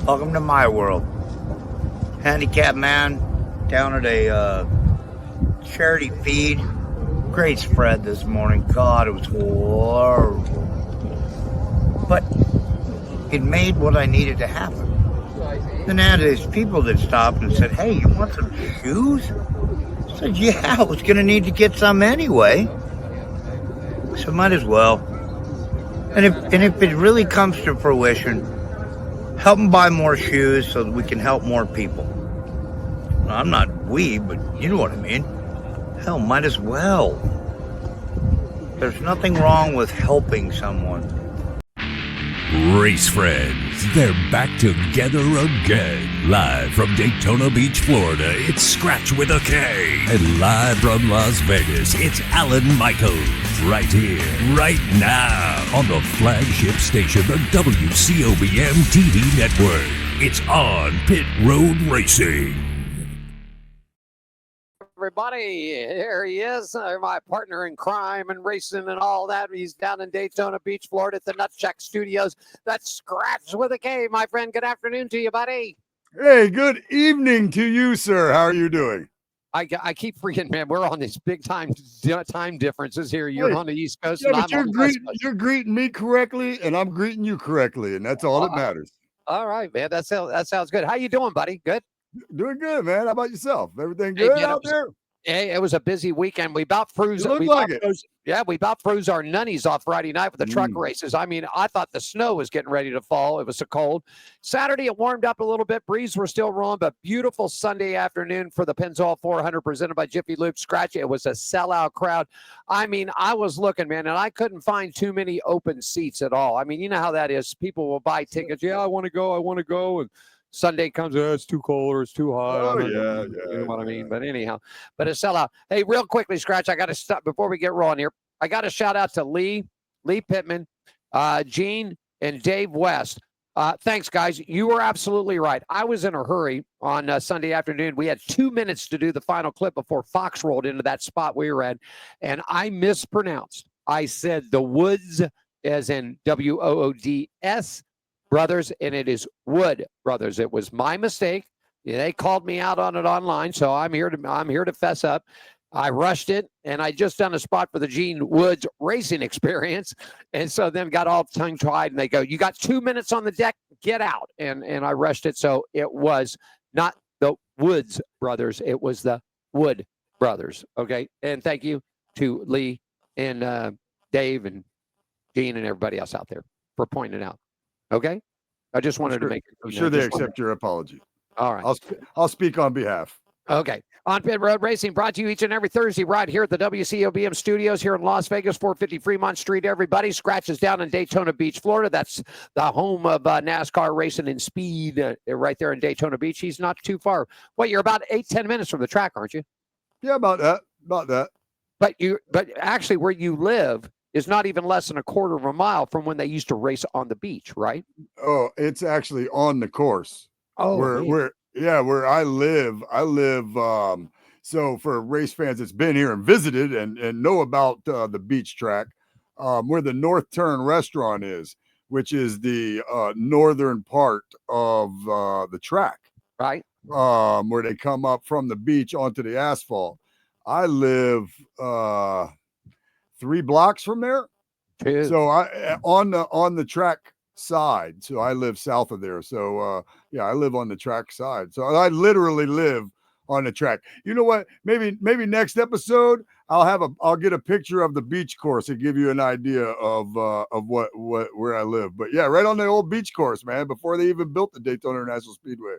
Welcome to my world. Handicapped man down at a charity feed. Great spread this morning. God, it was horrible. But it made what I needed to happen. Then I had these people that stopped and said, "Hey, you want some shoes?" I said, "Yeah, I was going to need to get some anyway. So might as well." And if it really comes to fruition, help them buy more shoes so that we can help more people. I'm not we, but you know what I mean. Hell, might as well. There's nothing wrong with helping someone. Race friends, they're back together again. Live from Daytona Beach, Florida, it's Scratch with a K. And live from Las Vegas, it's Alan Michaels. Right here, right now, on the flagship station, the WCOBM TV network. It's on Pit Road Racing. Everybody, here he is, my partner in crime and racing and all that. He's down in Daytona Beach, Florida at the Nutcheck Studios. That's Scratch with a K, my friend. Good afternoon to you, buddy. Hey, good evening to you, sir. How are you doing? I keep forgetting, man. We're on these big time differences here. You're on the East Coast, yeah, and but I'm on the West Coast. You're greeting me correctly, and I'm greeting you correctly, and that's all that matters. All right, man. That sounds good. How you doing, buddy? Good? Doing good, man. How about yourself? Everything good out there? Hey, it was a busy weekend. We about froze. We about froze our nunnies off Friday night with the truck races. I mean, I thought the snow was getting ready to fall. It was so cold. Saturday, it warmed up a little bit. Breeze were still rolling, but beautiful Sunday afternoon for the Pennzoil 400 presented by Jiffy Lube. Scratch. It was a sellout crowd. I mean, I was looking, man, and I couldn't find too many open seats at all. I mean, you know how that is. People will buy tickets. Yeah, I want to go. And Sunday comes, it's too cold or it's too hot. You know what I mean? But anyhow, but a sellout. Hey, real quickly, Scratch, I got to stop before we get rolling here. I got to shout out to Lee Pittman, Gene, and Dave West. Thanks, guys. You were absolutely right. I was in a hurry on Sunday afternoon. We had 2 minutes to do the final clip before Fox rolled into that spot we were in, and I mispronounced. I said the Woods, as in Woods. Brothers, and it is Wood Brothers. It was my mistake. They called me out on it online, so I'm here to fess up. I rushed it, and I just done a spot for the Gene Woods Racing Experience, and so then got all tongue-tied, and they go, "You got 2 minutes on the deck, get out," and I rushed it, so it was not the Woods Brothers, it was the Wood Brothers. Okay, and thank you to Lee and Dave and Gene and everybody else out there for pointing it out. Okay, I just wanted to make it. I'm sure they accept your apology. All right, I'll speak on behalf. Okay, on Pit Road Racing, brought to you each and every Thursday right here at the WCOBM studios here in Las Vegas, 450 Fremont Street. Everybody, Scratch is down in Daytona Beach, Florida. That's the home of NASCAR racing and speed right there in Daytona Beach. He's not too far. Well, you're about 8-10 minutes from the track, aren't you? Yeah, about that. But actually, where you live is not even less than a quarter of a mile from when they used to race on the beach, right? Oh, it's actually on the course. Oh, where I live. So for race fans that's been here and visited and know about the beach track, where the North Turn restaurant is, which is the northern part of the track, right? Where they come up from the beach onto the asphalt. I live 3 blocks from there. So I on the track side. So I live south of there. So I live on the track side. So I literally live on the track. You know what? Maybe next episode I'll get a picture of the beach course and give you an idea of where I live. But yeah, right on the old beach course, man, before they even built the Daytona International Speedway.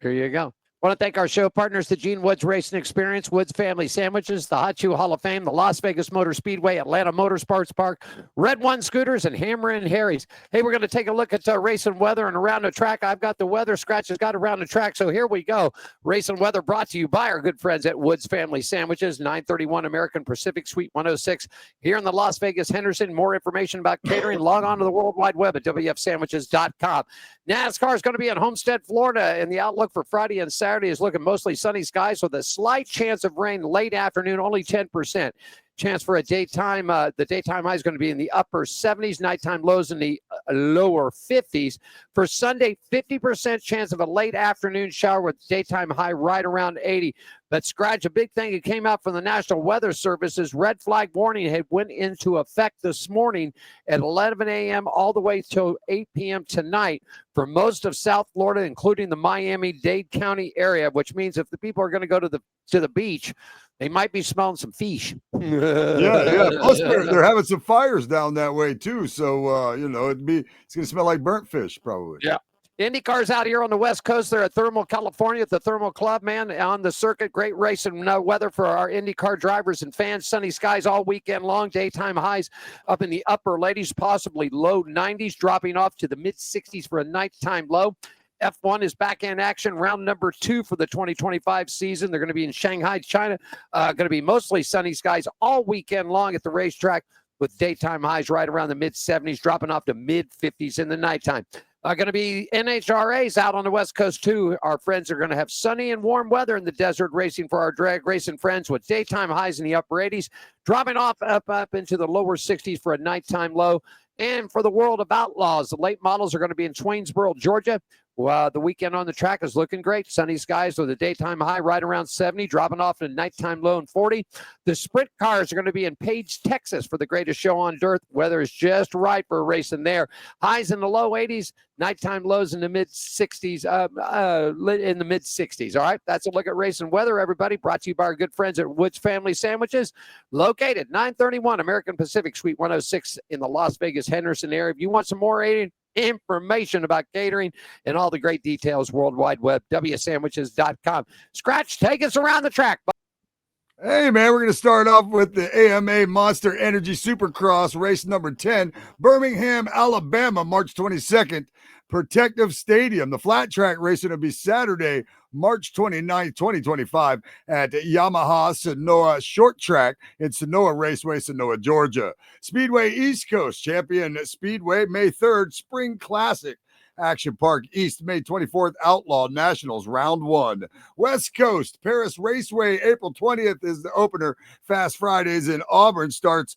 Here you go. I want to thank our show partners, the Gene Woods Racing Experience, Woods Family Sandwiches, the Hot Shoe Hall of Fame, the Las Vegas Motor Speedway, Atlanta Motorsports Park, Red One Scooters, and Hammer and Harry's. Hey, we're going to take a look at racing weather and around the track. I've got the weather. Scratch has got around the track. So here we go. Racing weather brought to you by our good friends at Woods Family Sandwiches, 931 American Pacific Suite 106 here in the Las Vegas Henderson. More information about catering, log on to the World Wide Web at wfsandwiches.com. NASCAR is going to be in Homestead, Florida, and the outlook for Friday and Saturday is looking mostly sunny skies with a slight chance of rain late afternoon, only 10%. Chance for a daytime. The daytime high is going to be in the upper 70s, nighttime lows in the lower 50s. For Sunday, 50% chance of a late afternoon shower with daytime high right around 80. But Scratch, a big thing that came out from the National Weather Service's red flag warning had went into effect this morning at 11 a.m. all the way till 8 p.m. tonight for most of South Florida, including the Miami-Dade County area, which means if the people are going to go to the beach, they might be smelling some fish. Yeah. Plus, they're having some fires down that way too. So it's going to smell like burnt fish probably. Yeah. IndyCar's out here on the West Coast. They're at Thermal, California, at the Thermal Club, man, on the circuit. Great race and weather for our IndyCar drivers and fans. Sunny skies all weekend long. Daytime highs up in the upper 80s, possibly low 90s, dropping off to the mid-60s for a nighttime low. F1 is back in action, round number 2 for the 2025 season. They're going to be in Shanghai, China. Going to be mostly sunny skies all weekend long at the racetrack with daytime highs right around the mid-70s, dropping off to mid-50s in the nighttime. Going to be NHRAs out on the West Coast, too. Our friends are going to have sunny and warm weather in the desert racing for our drag racing friends with daytime highs in the upper 80s, dropping off up into the lower 60s for a nighttime low. And for the World of Outlaws, the late models are going to be in Swainsboro, Georgia. Well, the weekend on the track is looking great. Sunny skies with a daytime high right around 70, dropping off to a nighttime low in 40. The sprint cars are going to be in Page, Texas for the greatest show on dirt. Weather is just right for a race in there. Highs in the low 80s, nighttime lows in the mid-60s. In the mid-60s. All right, that's a look at race and weather, everybody. Brought to you by our good friends at Woods Family Sandwiches, located 931 American Pacific Suite 106 in the Las Vegas Henderson area. If you want some more information about catering and all the great details, World Wide Web, wsandwiches.com. Scratch, take us around the track. Hey, man, we're going to start off with the AMA Monster Energy Supercross race number 10, Birmingham, Alabama, March 22nd, Protective Stadium. The flat track racing will be Saturday, March 29th, 2025 at Yamaha Sanoa Short Track in Sanoa Raceway, Sanoa, Georgia. Speedway East Coast Champion Speedway, May 3rd, Spring Classic. Action Park East, May 24th, Outlaw Nationals, Round 1. West Coast, Paris Raceway, April 20th is the opener. Fast Fridays in Auburn starts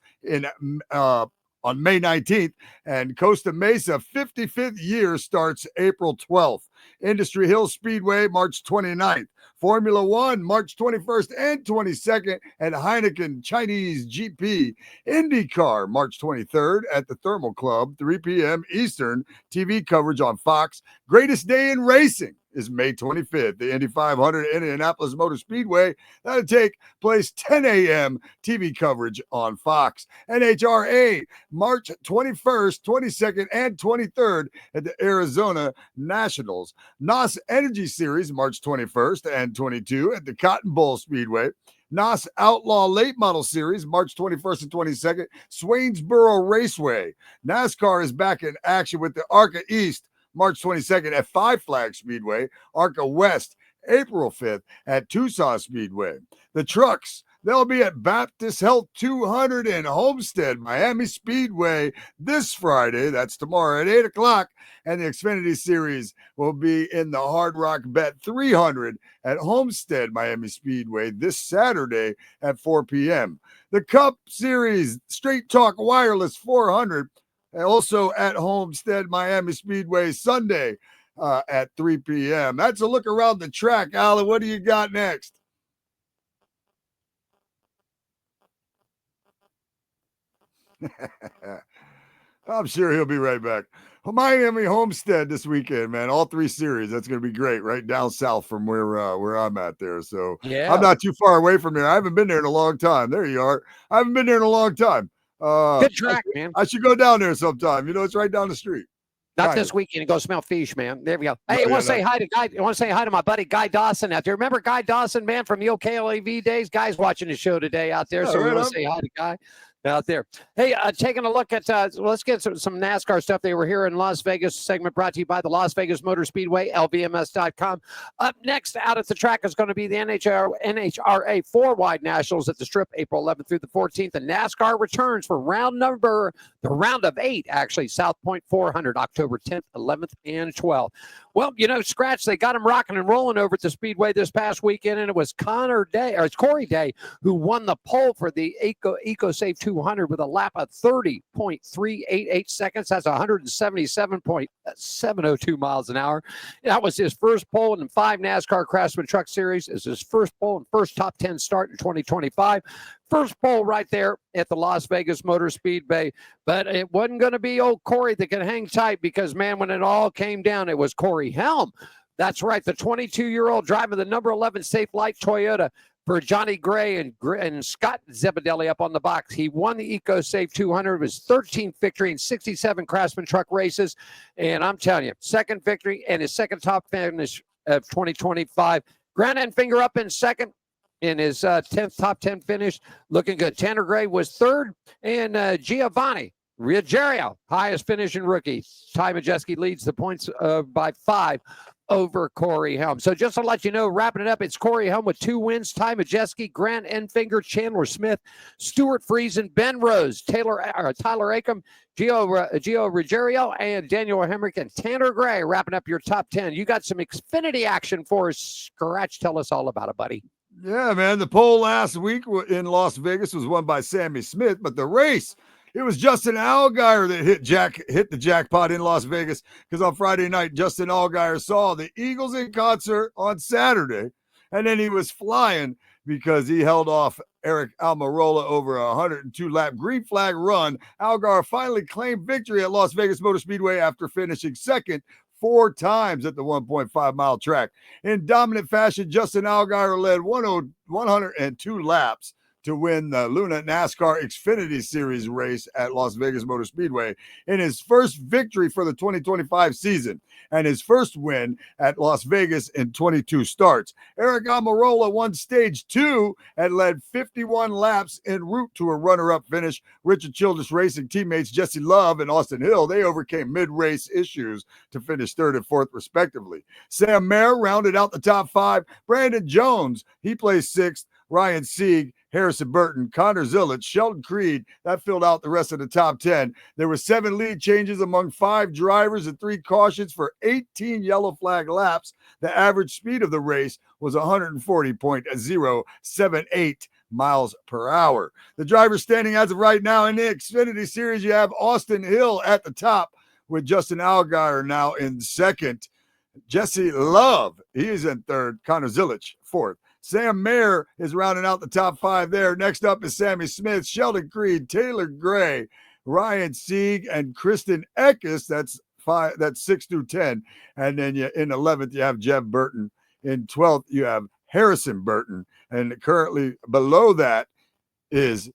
on May 19th, and Costa Mesa 55th year starts April 12th. Industry Hill Speedway, March 29th. Formula One, March 21st and 22nd at Heineken Chinese GP. IndyCar, March 23rd at the Thermal Club, 3 p.m. Eastern. TV coverage on Fox. Greatest day in racing is May 25th. The Indy 500 at Indianapolis Motor Speedway. That'll take place 10 a.m. TV coverage on Fox. NHRA, March 21st, 22nd, and 23rd at the Arizona Nationals. NOS Energy Series, March 21st and 22 at the Cotton Bowl Speedway. NOS Outlaw Late Model Series, March 21st and 22nd, Swainsboro Raceway. NASCAR is back in action with the ARCA East, March 22nd at Five Flag Speedway. ARCA West, April 5th at Tucson Speedway. The trucks, they'll be at Baptist Health 200 in Homestead, Miami Speedway this Friday. That's tomorrow at 8 o'clock. And the Xfinity Series will be in the Hard Rock Bet 300 at Homestead, Miami Speedway this Saturday at 4 p.m. The Cup Series Straight Talk Wireless 400 also at Homestead, Miami Speedway Sunday at 3 p.m. That's a look around the track. Alan, what do you got next? I'm sure he'll be right back. Miami Homestead this weekend, man. All 3 series. That's going to be great. Right down south from where I'm at there. So yeah. I'm not too far away from here. I haven't been there in a long time. There you are. I haven't been there in a long time. Good track, man. I should go down there sometime. You know, it's right down the street. Not this weekend. Go smell fish, man. There we go. Hey, I want to say hi to Guy. I want to say hi to my buddy Guy Dawson out there. Remember Guy Dawson, man, from the OKLAV days? Guy's watching the show today out there, so we want to say hi to Guy. out there. Hey, taking a look at, let's get some NASCAR stuff. They were here in Las Vegas, segment brought to you by the Las Vegas Motor Speedway, LVMS.com. Up next out at the track is going to be the NHRA 4-wide Nationals at the Strip, April 11th through the 14th. And NASCAR returns for the round of 8, actually, South Point 400, October 10th, 11th, and 12th. Well, Scratch, they got him rocking and rolling over at the Speedway this past weekend, and it was Corey Day who won the pole for the EcoSafe 200 with a lap of 30.388 seconds. That's 177.702 miles an hour. That was his first pole in the 5 NASCAR Craftsman Truck Series. It's his first pole and first top 10 start in 2025. First pole right there at the Las Vegas Motor Speedway. But it wasn't going to be old Corey that could hang tight because, man, when it all came down, it was Corey Helm. That's right, the 22-year-old driving the number 11 Safe Light Toyota for Johnny Gray and Scott Zebedelli up on the box. He won the EcoSafe 200, his 13th victory in 67 Craftsman Truck races. And I'm telling you, second victory and his second top finish of 2025. Grant Enfinger up in second in his 10th top 10 finish. Looking good. Tanner Gray was third, and Giovanni Ruggiero, highest finishing rookie. Ty Majeski leads the points by 5 over Corey Helm. So just to let you know, wrapping it up, it's Corey Helm with 2 wins, Ty Majeski, Grant Enfinger, Chandler Smith, Stuart Friesen, Ben Rose, Tyler Acom, Gio Ruggiero, and Daniel Hemrick and Tanner Gray wrapping up your top 10. You got some Xfinity action for us. Scratch, tell us all about it, buddy. Yeah, man. The pole last week in Las Vegas was won by Sammy Smith, but the race, it was Justin Allgaier that hit the jackpot in Las Vegas, because on Friday night, Justin Allgaier saw the Eagles in concert on Saturday, and then he was flying because he held off Eric Almirola over a 102-lap green flag run. Allgaier finally claimed victory at Las Vegas Motor Speedway after finishing second 4 times at the 1.5-mile track. In dominant fashion, Justin Allgaier led 102 laps to win the Luna NASCAR Xfinity Series race at Las Vegas Motor Speedway in his first victory for the 2025 season and his first win at Las Vegas in 22 starts. Eric Almirola won stage 2 and led 51 laps en route to a runner-up finish. Richard Childress Racing teammates Jesse Love and Austin Hill, they overcame mid-race issues to finish 3rd and 4th respectively. Sam Mayer rounded out the top 5. Brandon Jones, he placed 6th. Ryan Sieg, Harrison Burton, Connor Zillett, Sheldon Creed, that filled out the rest of the top 10. There were 7 lead changes among 5 drivers and 3 cautions for 18 yellow flag laps. The average speed of the race was 140.078 miles per hour. The drivers standing as of right now in the Xfinity Series, you have Austin Hill at the top with Justin Allgaier now in second. Jesse Love, he is in third. Connor Zillett, fourth. Sam Mayer is rounding out the top 5 there. Next up is Sammy Smith, Sheldon Creed, Taylor Gray, Ryan Sieg, and Kristen Eckes. That's 6 through 10. And then in 11th, you have Jeff Burton. In 12th, you have Harrison Burton. And currently below that is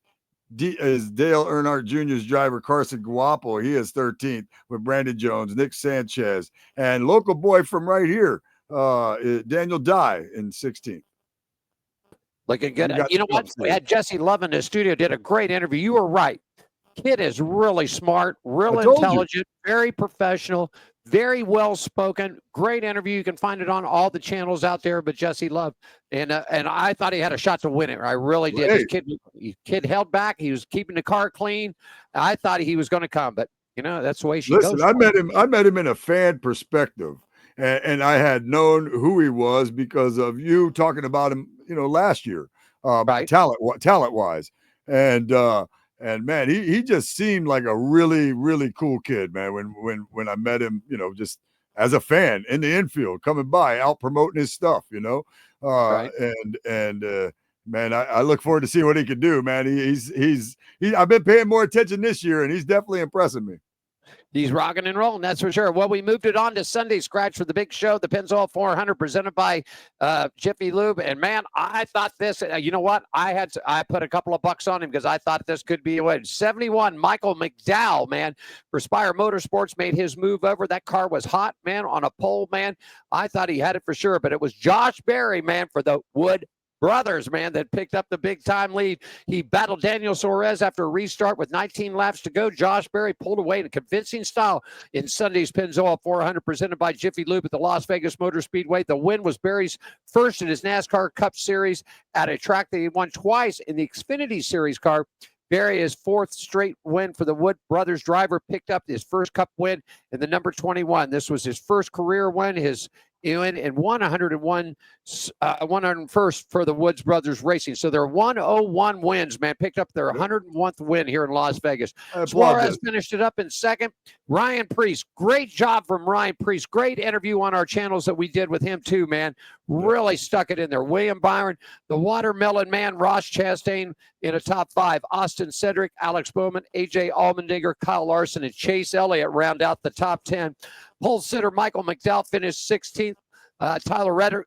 Dale Earnhardt Jr.'s driver, Carson Guapo. He is 13th with Brandon Jones, Nick Sanchez, and local boy from right here, Daniel Dye in 16th. Looking good. You know what? We had Jesse Love in the studio, did a great interview. You were right. Kid is really smart, real intelligent, very professional, very well spoken. Great interview. You can find it on all the channels out there. But Jesse Love, and I thought he had a shot to win it. I really did. This kid held back. He was keeping the car clean. I thought he was going to come, but that's the way she goes. Listen, I met him in a fan perspective, and I had known who he was because of you talking about him, last year, right. talent wise, and man, he just seemed like a really, really cool kid, man. When I met him, just as a fan in the infield, coming by, out promoting his stuff, right. Man, I look forward to seeing what he can do, man. I've been paying more attention this year, and he's definitely impressing me. He's rocking and rolling, that's for sure. Well, we moved it on to Sunday Scratch for the big show, the Pennzoil 400, presented by Jiffy Lube. And man, I thought this. You know what? I put a couple of bucks on him because I thought this could be a win. 71, Michael McDowell, man, for Spire Motorsports, made his move over. That car was hot, man, on a pole, man. I thought he had it for sure, but it was Josh Berry, man, for the Wood Brothers, man, that picked up the big-time lead. He battled Daniel Suarez after a restart with 19 laps to go. Josh Berry pulled away in a convincing style in Sunday's Pennzoil 400 presented by Jiffy Lube at the Las Vegas Motor Speedway. The win was Berry's first in his NASCAR Cup Series at a track that he won twice in the Xfinity Series car. Berry, his fourth straight win for the Wood Brothers driver, picked up his first Cup win in the number 21. This was his first career win, his in 101st for the Woods Brothers Racing. So their 101 wins, man, picked up their 101th win here in Las Vegas. Suarez finished it up in second. Ryan Preece, great job from Ryan Preece. Great interview on our channels that we did with him too, man. Really stuck it in there. William Byron, the Watermelon Man, Ross Chastain in a top 5. Austin Cedric, Alex Bowman, AJ Allmendinger, Kyle Larson, and Chase Elliott round out the top 10. Pole sitter Michael McDowell finished 16th. Tyler Reddick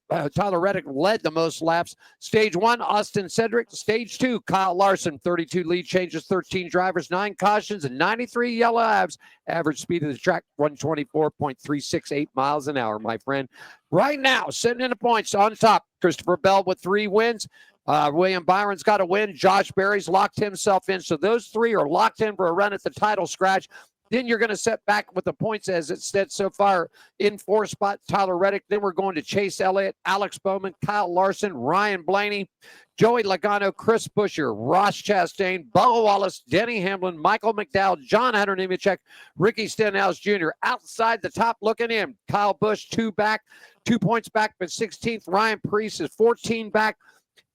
led the most laps. Stage 1, Austin Cedric. Stage 2, Kyle Larson. 32 lead changes, 13 drivers, 9 cautions, and 93 yellow abs. Average speed of the track, 124.368 miles an hour, my friend. Right now, sitting in the points on top, Christopher Bell with 3 wins. William Byron's got a win. Josh Berry's locked himself in. So those 3 are locked in for a run at the title scratch. Then you're going to set back with the points as it said so far. In 4th spot, Tyler Reddick. Then we're going to Chase Elliott, Alex Bowman, Kyle Larson, Ryan Blaney, Joey Logano, Chris Buescher, Ross Chastain, Bubba Wallace, Denny Hamlin, Michael McDowell, John Hunter Nemechek, Ricky Stenhouse Jr. Outside the top looking in, Kyle Busch 2 points back, but 16th. Ryan Preece is 14 back.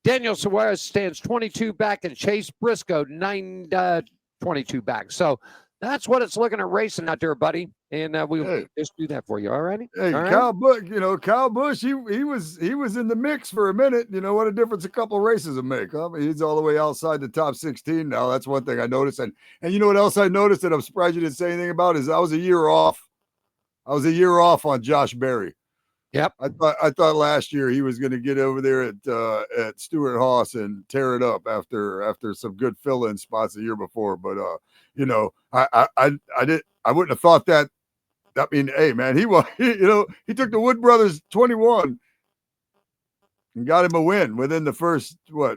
Daniel Suarez stands 22 back, and Chase Briscoe 22 back. So that's what it's looking at racing out there, buddy. And we'll just do that for you. All righty. Hey, all right? Kyle Busch, he was in the mix for a minute. You know what a difference a couple of races will make. Huh? I mean, he's all the way outside the top 16 now. That's one thing I noticed. And you know what else I noticed that I'm surprised you didn't say anything about is I was a year off. On Josh Berry. Yep. I thought last year he was going to get over there at Stewart Haas and tear it up after some good fill-in spots the year before. But you know, I wouldn't have thought that. I mean, hey man, he took the Wood Brothers 21 and got him a win within the first 5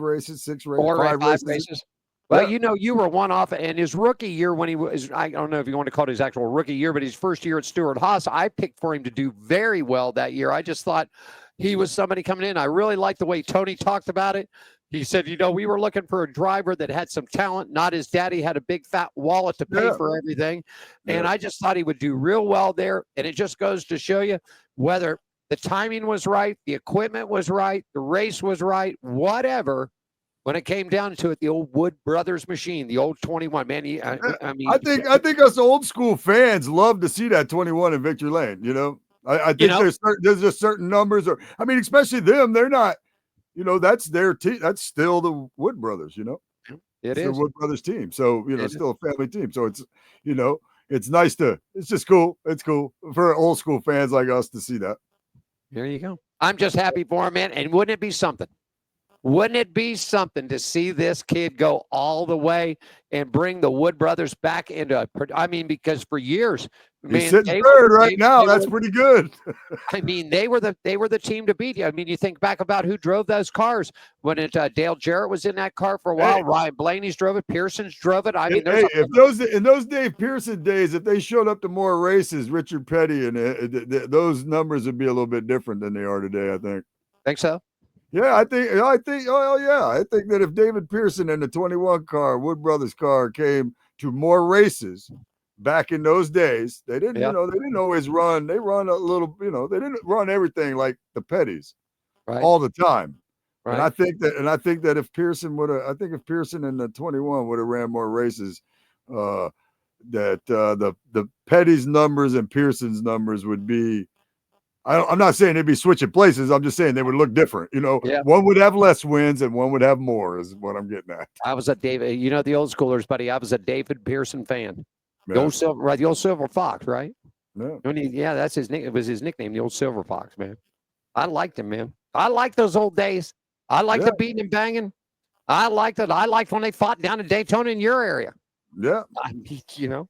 races, 6 races, 5 races. Well, you know, you were one off, and his rookie year when he was, I don't know if you want to call it his actual rookie year, but his first year at Stewart Haas, I picked for him to do very well that year. I just thought he was somebody coming in. I really liked the way Tony talked about it. He said, you know, we were looking for a driver that had some talent, not his daddy had a big fat wallet to pay for everything. And I just thought he would do real well there. And it just goes to show you whether the timing was right, the equipment was right, the race was right, whatever. When it came down to it, the old Wood Brothers machine, the old 21, man. I mean, I think us old school fans love to see that 21 in Victory Lane. You know, I think there's just certain numbers, or I mean, especially them. They're not, you know, that's their team. That's still the Wood Brothers. You know, it's the Wood Brothers team. So you know, it's still a family team. So it's, you know, it's nice to. It's just cool. It's cool for old school fans like us to see that. There you go. I'm just happy for him, man. And wouldn't it be something? Wouldn't it be something to see this kid go all the way and bring the Wood Brothers back into I mean, because for years, he's sitting third right now. That's pretty good. I mean, they were the team to beat. I mean, you think back about who drove those cars when Dale Jarrett was in that car for a while. Ryan Blaney's drove it. Pearson's drove it. I mean, in those Dave Pearson days, if they showed up to more races, Richard Petty and those numbers would be a little bit different than they are today. I think so. Yeah, I think. Oh, yeah. I think that if David Pearson and the 21 car, Wood Brothers car, came to more races back in those days, they didn't. You know, they didn't always run. They run a little. You know, they didn't run everything like the Petties all the time. Right. And I think that if Pearson if Pearson and the 21 would have ran more races, that the Petty's numbers and Pearson's numbers would be. I'm not saying they'd be switching places. I'm just saying they would look different. You know, one would have less wins and one would have more is what I'm getting at. I was a David, you know, the old schoolers, buddy. I was a David Pearson fan. The old Silver Fox, right? Yeah. That's his name. It was his nickname, the old Silver Fox, man. I liked him, man. I like those old days. I like the beating and banging. I liked it. I liked when they fought down in Daytona in your area. Yeah. You know.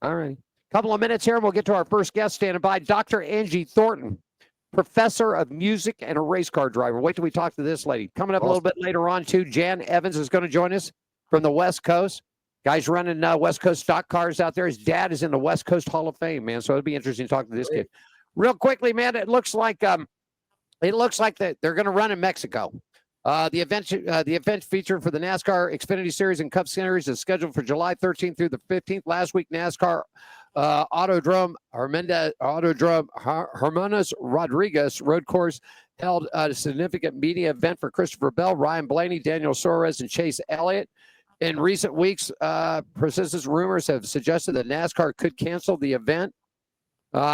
All right. Couple of minutes here, and we'll get to our first guest standing by, Dr. Anji Thornton. professor of music and a race car driver. Wait till we talk to this lady. Coming up a little bit later on, too, Jan Evans is going to join us from the West Coast. Guy's running West Coast stock cars out there. His dad is in the West Coast Hall of Fame, man. So it'll be interesting to talk to this kid. Real quickly, man, it looks like that they're going to run in Mexico. The event featured for the NASCAR Xfinity Series and Cup Series is scheduled for July 13th through the 15th. Last week, NASCAR Autodrome Hermanos Rodriguez road course held a significant media event for Christopher Bell, Ryan Blaney, Daniel Suarez, and Chase Elliott. In recent weeks, persistent rumors have suggested that NASCAR could cancel the event.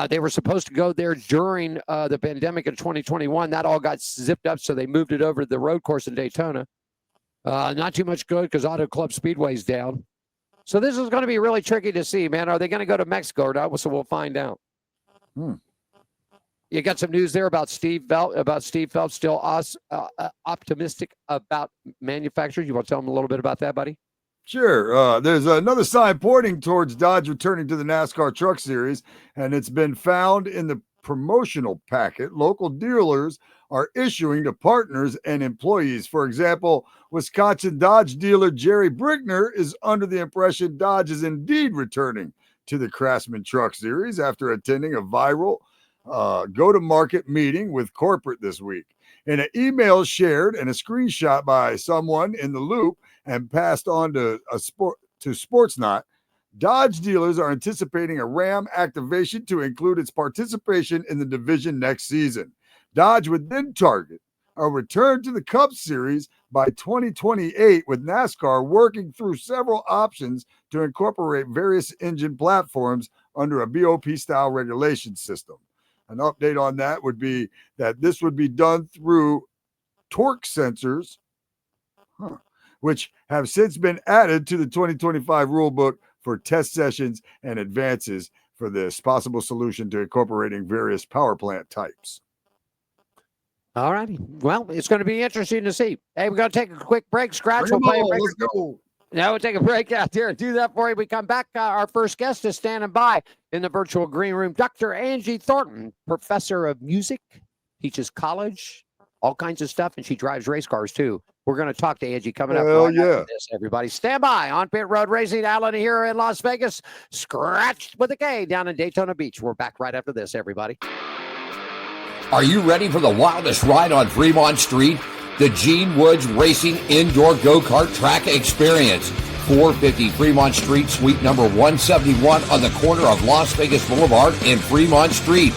They were supposed to go there during the pandemic in 2021. That all got zipped up, so they moved it over to the road course in Daytona. Not too much good because Auto Club Speedway's down. So this is going to be really tricky to see, man. Are they going to go to Mexico or not? So we'll find out. You got some news there about Steve Phelps still optimistic about manufacturers. You want to tell him a little bit about that, buddy? Sure. There's another sign pointing towards Dodge returning to the NASCAR Truck Series, and it's been found in the promotional packet local dealers are issuing to partners and employees. For example, Wisconsin Dodge dealer Jerry Brickner is under the impression Dodge is indeed returning to the Craftsman Truck Series after attending a viral go-to-market meeting with corporate this week. In an email shared and a screenshot by someone in the loop and passed on to Sportsnot, Dodge dealers are anticipating a Ram activation to include its participation in the division next season. Dodge would then target a return to the Cup Series by 2028, with NASCAR working through several options to incorporate various engine platforms under a BOP-style regulation system. An update on that would be that this would be done through torque sensors, which have since been added to the 2025 rulebook for test sessions and advances for this possible solution to incorporating various power plant types. All righty. Well, it's going to be interesting to see. Hey, we're going to take a quick break. Scratch. We'll play a break. Let's go. Now we'll take a break out there and do that for you. We come back. Our first guest is standing by in the virtual green room. Dr. Anji Thornton, professor of music, teaches college, all kinds of stuff, and she drives race cars too. We're going to talk to Anji coming up. After this, everybody. Stand by on Pit Road Racing. Alan here in Las Vegas. Scratched with a K down in Daytona Beach. We're back right after this, everybody. Are you ready for the wildest ride on Fremont Street? The Gene Woods Racing Indoor Go-Kart Track Experience. 450 Fremont Street, suite number 171 on the corner of Las Vegas Boulevard and Fremont Street.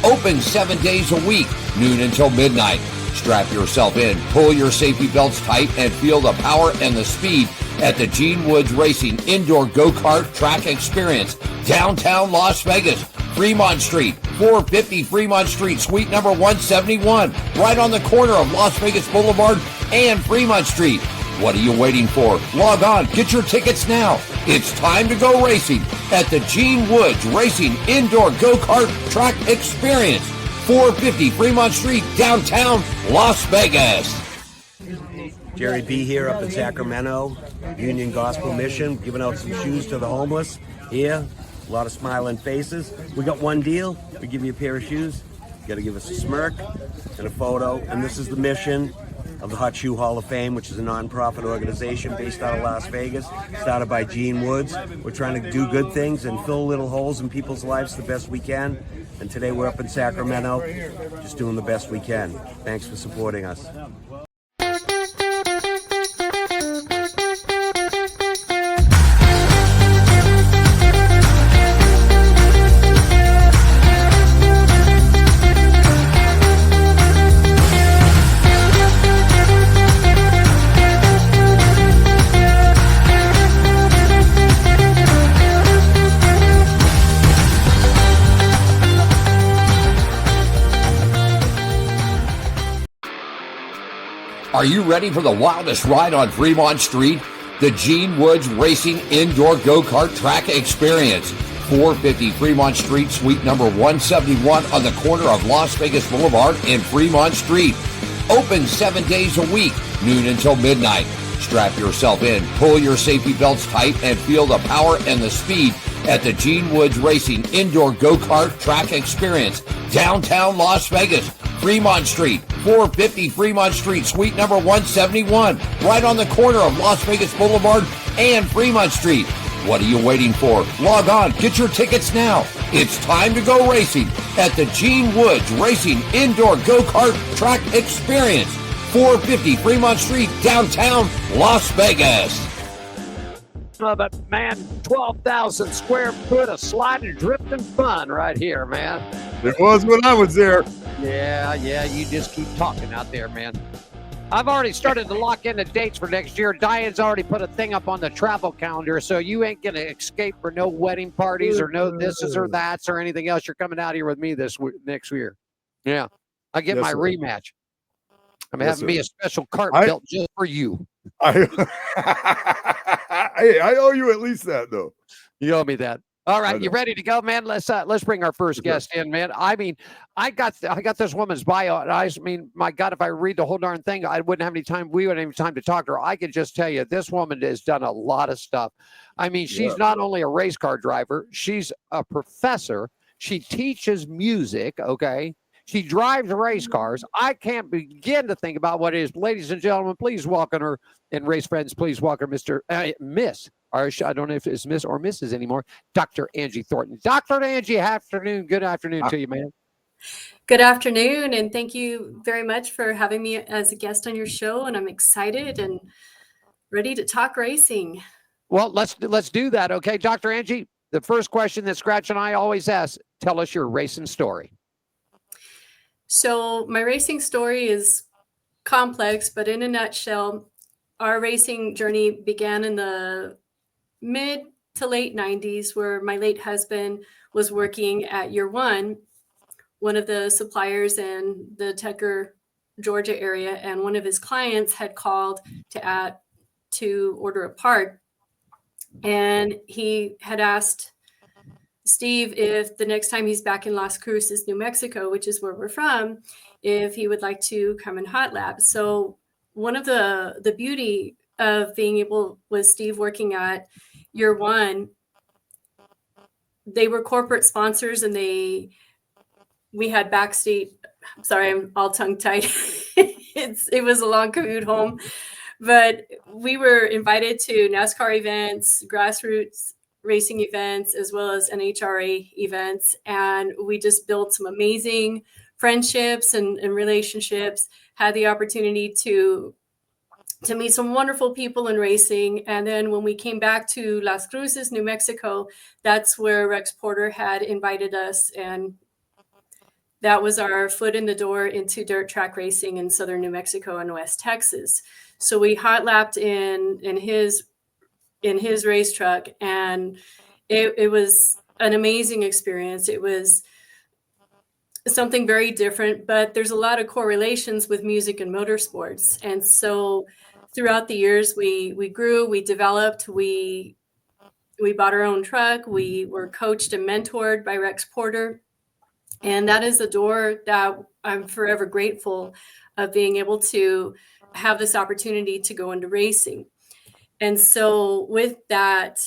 Open 7 days a week, noon until midnight. Strap yourself in, pull your safety belts tight, and feel the power and the speed at the Gene Woods Racing Indoor Go-Kart Track Experience. Downtown Las Vegas, Fremont Street, 450 Fremont Street, suite number 171, right on the corner of Las Vegas Boulevard and Fremont Street. What are you waiting for? Log on, get your tickets now. It's time to go racing at the Gene Woods Racing Indoor Go-Kart Track Experience, 450 Fremont Street, downtown Las Vegas. Jerry B. here up in Sacramento, Union Gospel Mission, giving out some shoes to the homeless here. A lot of smiling faces. We got one deal. We give you a pair of shoes. You got to give us a smirk and a photo. And this is the mission of the Hot Shoe Hall of Fame, which is a non-profit organization based out of Las Vegas, started by Gene Woods. We're trying to do good things and fill little holes in people's lives the best we can. And today we're up in Sacramento, just doing the best we can. Thanks for supporting us. Are you ready for the wildest ride on Fremont Street? The Gene Woods Racing Indoor Go-Kart Track Experience. 450 Fremont Street, suite number 171 on the corner of Las Vegas Boulevard and Fremont Street. Open 7 days a week, noon until midnight. Strap yourself in, pull your safety belts tight, and feel the power and the speed at the Gene Woods Racing Indoor Go-Kart Track Experience, downtown Las Vegas, Fremont Street, 450 Fremont Street, suite number 171, right on the corner of Las Vegas Boulevard and Fremont Street. What are you waiting for? Log on, get your tickets now. It's time to go racing at the Gene Woods Racing Indoor Go-Kart Track Experience, 450 Fremont Street, downtown Las Vegas. But man, 12,000 square foot of sliding, drifting fun right here, man. It was when I was there. Yeah, you just keep talking out there, man. I've already started to lock in the dates for next year. Diane's already put a thing up on the travel calendar, so you ain't going to escape for no wedding parties or no thises or that's or anything else. You're coming out here with me next year. Yeah, I get my rematch. I'm having me a special cart built just for you. Hey, I owe you at least that, though. You owe me that. All right, you ready to go, man? Let's bring our first guest in, man. I mean, I got this woman's bio, and I mean, my God, if I read the whole darn thing, I wouldn't have any time. We wouldn't have time to talk to her. I can just tell you, this woman has done a lot of stuff. I mean, she's not only a race car driver, she's a professor. She teaches music. Okay. She drives race cars. I can't begin to think about what it is. Ladies and gentlemen, please welcome her. And race friends, please welcome Miss. Or I don't know if it's Miss or Mrs. anymore. Dr. Anji Thornton. Dr. Anji, afternoon. Good afternoon to you, man. Good afternoon, and thank you very much for having me as a guest on your show. And I'm excited and ready to talk racing. Well, let's do that, okay, Dr. Anji. The first question that Scratch and I always ask: tell us your racing story. So my racing story is complex, but in a nutshell, our racing journey began in the mid to late 90s, where my late husband was working at Year One of the suppliers in the Tucker, Georgia area, and one of his clients had called to order a part, and he had asked Steve if the next time he's back in Las Cruces, New Mexico, which is where we're from, if he would like to come and hot lap. So one of the beauty of being able with Steve working at Year One, they were corporate sponsors, and we had backstage. Sorry, I'm all tongue tied. It was a long commute home, but we were invited to NASCAR events, grassroots racing events, as well as NHRA events. And we just built some amazing friendships and relationships, had the opportunity to meet some wonderful people in racing. And then when we came back to Las Cruces, New Mexico, that's where Rex Porter had invited us. And that was our foot in the door into dirt track racing in southern New Mexico and West Texas. So we hot lapped in his race truck, and it was an amazing experience. It was something very different, but there's a lot of correlations with music and motorsports. And so throughout the years, we grew, we developed, we bought our own truck. We were coached and mentored by Rex Porter. And that is a door that I'm forever grateful of, being able to have this opportunity to go into racing. And so with that,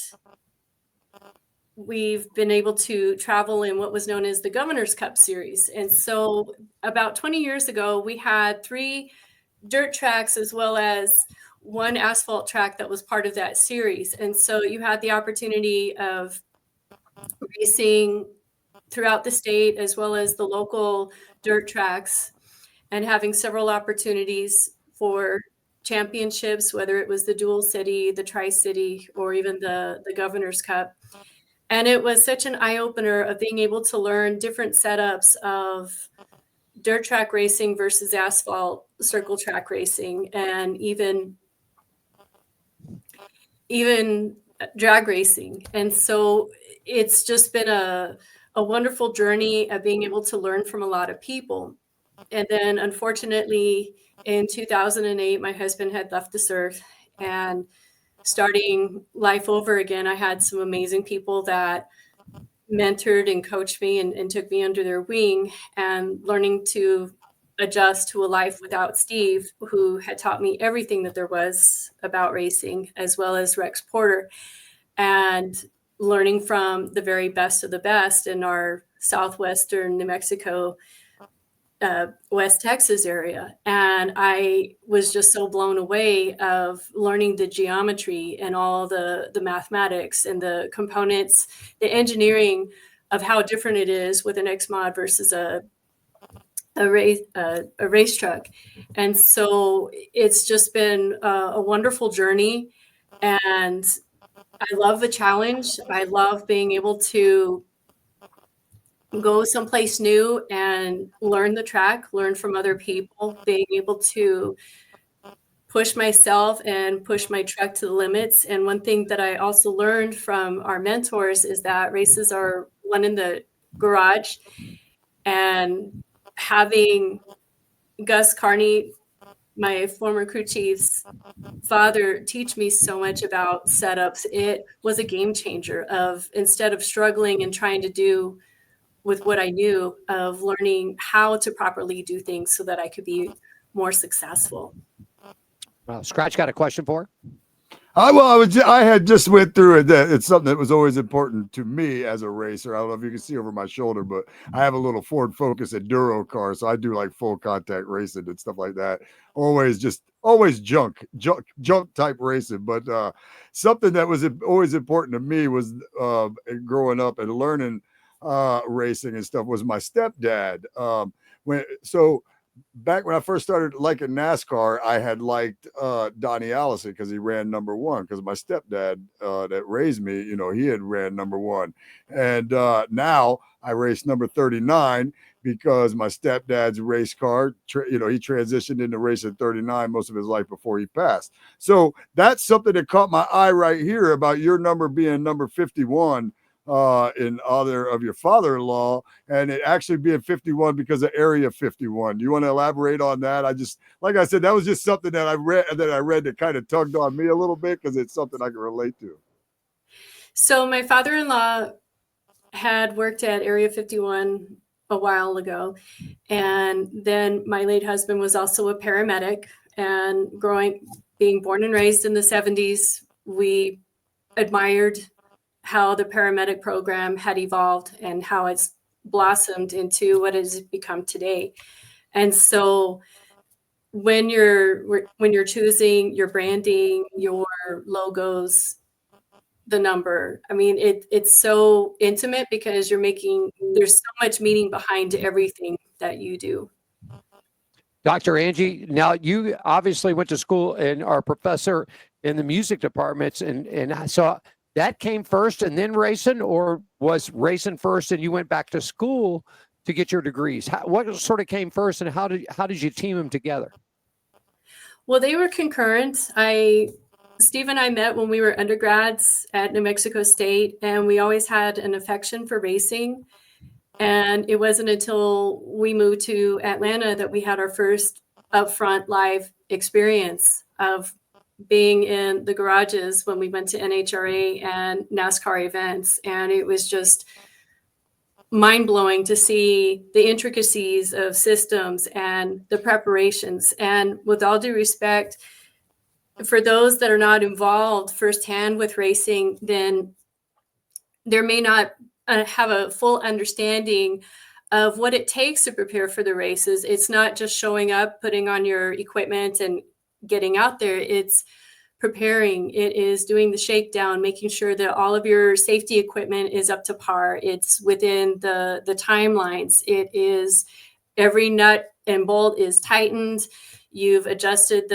we've been able to travel in what was known as the Governor's Cup Series. And so about 20 years ago, we had 3 dirt tracks as well as 1 asphalt track that was part of that series. And so you had the opportunity of racing throughout the state as well as the local dirt tracks, and having several opportunities for championships, whether it was the Dual City, the Tri-City, or even the Governor's Cup. And it was such an eye-opener of being able to learn different setups of dirt track racing versus asphalt circle track racing, and even drag racing. And so it's just been a wonderful journey of being able to learn from a lot of people. And then unfortunately, in 2008, my husband had left this earth, and starting life over again, I had some amazing people that mentored and coached me and took me under their wing, and learning to adjust to a life without Steve, who had taught me everything that there was about racing, as well as Rex Porter. And learning from the very best of the best in our southwestern New Mexico, West Texas area. And I was just so blown away of learning the geometry and all the mathematics and the components, the engineering of how different it is with an X mod versus a race truck. And so it's just been a wonderful journey. And I love the challenge. I love being able to go someplace new and learn the track, learn from other people, being able to push myself and push my truck to the limits. And one thing that I also learned from our mentors is that races are won in the garage. And having Gus Carney, my former crew chief's father, teach me so much about setups. It was a game changer of, instead of struggling and trying to do with what I knew, of learning how to properly do things so that I could be more successful. Well, Scratch got a question for her? I had just went through it. That it's something that was always important to me as a racer. I don't know if you can see over my shoulder, but I have a little Ford Focus Enduro car, so I do like full contact racing and stuff like that. Always junk type racing. But something that was always important to me was growing up and learning racing and stuff was my stepdad. Back when I first started liking NASCAR, I had liked Donnie Allison because he ran number one, because my stepdad that raised me, he had ran number one. And now I race number 39 because my stepdad's race car, he transitioned into racing 39 most of his life before he passed. So that's something that caught my eye right here about your number being number 51 in honor of your father-in-law, and it actually being 51 because of Area 51. Do you want to elaborate on that? Like I said, that was just something that I read that kind of tugged on me a little bit because it's something I can relate to. So my father-in-law had worked at Area 51 a while ago, and then my late husband was also a paramedic. And being born and raised in the 70s, we admired how the paramedic program had evolved and how it's blossomed into what it has become today. And so when you're choosing your branding, your logos, the number, I mean, it's so intimate because there's so much meaning behind everything that you do. Dr. Anji, now you obviously went to school and are a professor in the music departments, and so that came first and then racing, or was racing first and you went back to school to get your degrees? What sort of came first, and how did you team them together? Well, they were concurrent. Steve and I met when we were undergrads at New Mexico State, and we always had an affection for racing. And it wasn't until we moved to Atlanta that we had our first upfront live experience of being in the garages when we went to NHRA and NASCAR events. And it was just mind-blowing to see the intricacies of systems and the preparations. And with all due respect, for those that are not involved firsthand with racing, then there may not have a full understanding of what it takes to prepare for the races. It's not just showing up, putting on your equipment and getting out there. It's preparing. It is doing the shakedown, making sure that all of your safety equipment is up to par. It's within the timelines. It is every nut and bolt is tightened. You've adjusted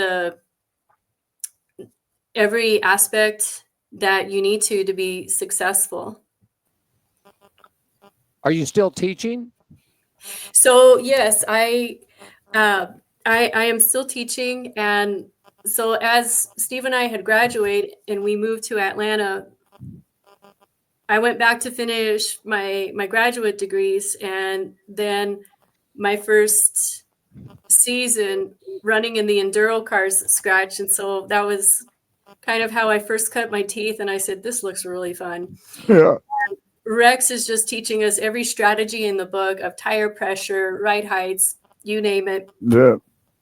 every aspect that you need to be successful. Are you still teaching? So yes, I am still teaching. And so as Steve and I had graduated and we moved to Atlanta, I went back to finish my graduate degrees, and then my first season running in the enduro cars Scratch. And so that was kind of how I first cut my teeth, and I said, this looks really fun. Yeah. And Rex is just teaching us every strategy in the book of tire pressure, ride heights, you name it. Yeah.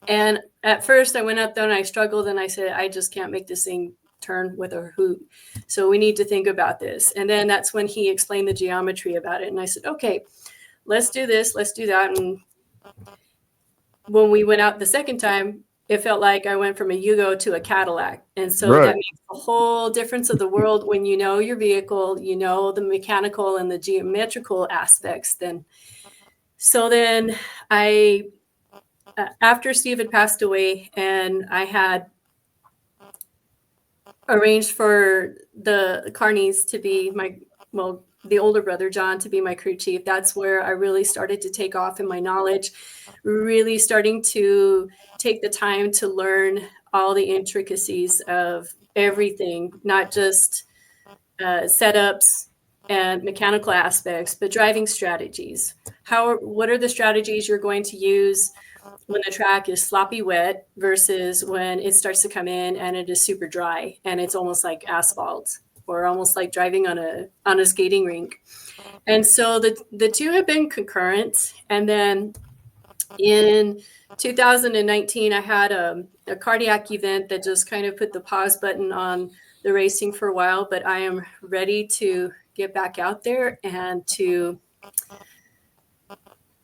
And at first I went up there and I struggled, and I said, I just can't make this thing turn with a hoot. So we need to think about this. And then that's when he explained the geometry about it. And I said, okay, let's do this, let's do that. And when we went out the second time, it felt like I went from a Yugo to a Cadillac. And so that makes a whole difference of the world when you know your vehicle, you know the mechanical and the geometrical aspects. Then I, after Steve had passed away and I had arranged for the Carneys to be the older brother, John, to be my crew chief, that's where I really started to take off in my knowledge, really starting to take the time to learn all the intricacies of everything, not just setups and mechanical aspects, but driving strategies. What are the strategies you're going to use when the track is sloppy wet versus when it starts to come in and it is super dry and it's almost like asphalt or almost like driving on a skating rink. And so the two have been concurrent. And then in 2019, I had a cardiac event that just kind of put the pause button on the racing for a while, but I am ready to get back out there and to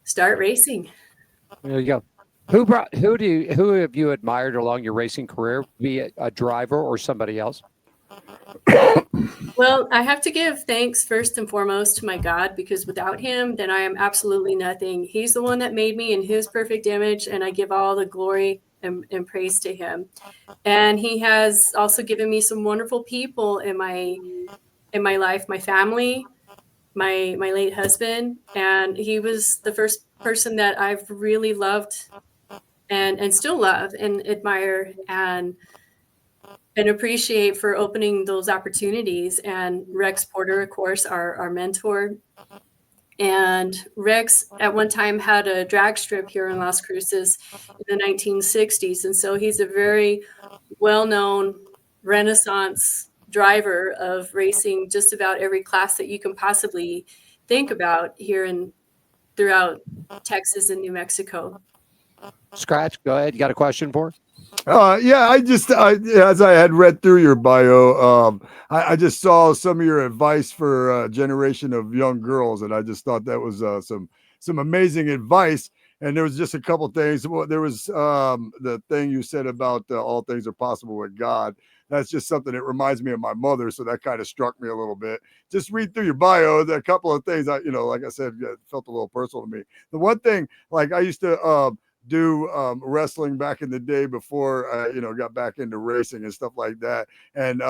start racing. There you go. Who have you admired along your racing career, be it a driver or somebody else? Well, I have to give thanks first and foremost to my God, because without him, then I am absolutely nothing. He's the one that made me in his perfect image, and I give all the glory and praise to him. And he has also given me some wonderful people in my life, my family, my late husband, and he was the first person that I've really loved and still love and admire and appreciate for opening those opportunities. And Rex Porter, of course, our mentor. And Rex at one time had a drag strip here in Las Cruces in the 1960s. And so he's a very well-known Renaissance driver of racing just about every class that you can possibly think about here throughout Texas and New Mexico. Scratch, go ahead. You got a question for? Yeah, as I had read through your bio, I just saw some of your advice for a generation of young girls, and I just thought that was some amazing advice. And there was just a couple things. Well, there was the thing you said about all things are possible with God. That's just something that reminds me of my mother, so that kind of struck me a little bit. Just read through your bio, there are a couple of things like I said, felt a little personal to me. The one thing, like I used to do wrestling back in the day before got back into racing and stuff like that. And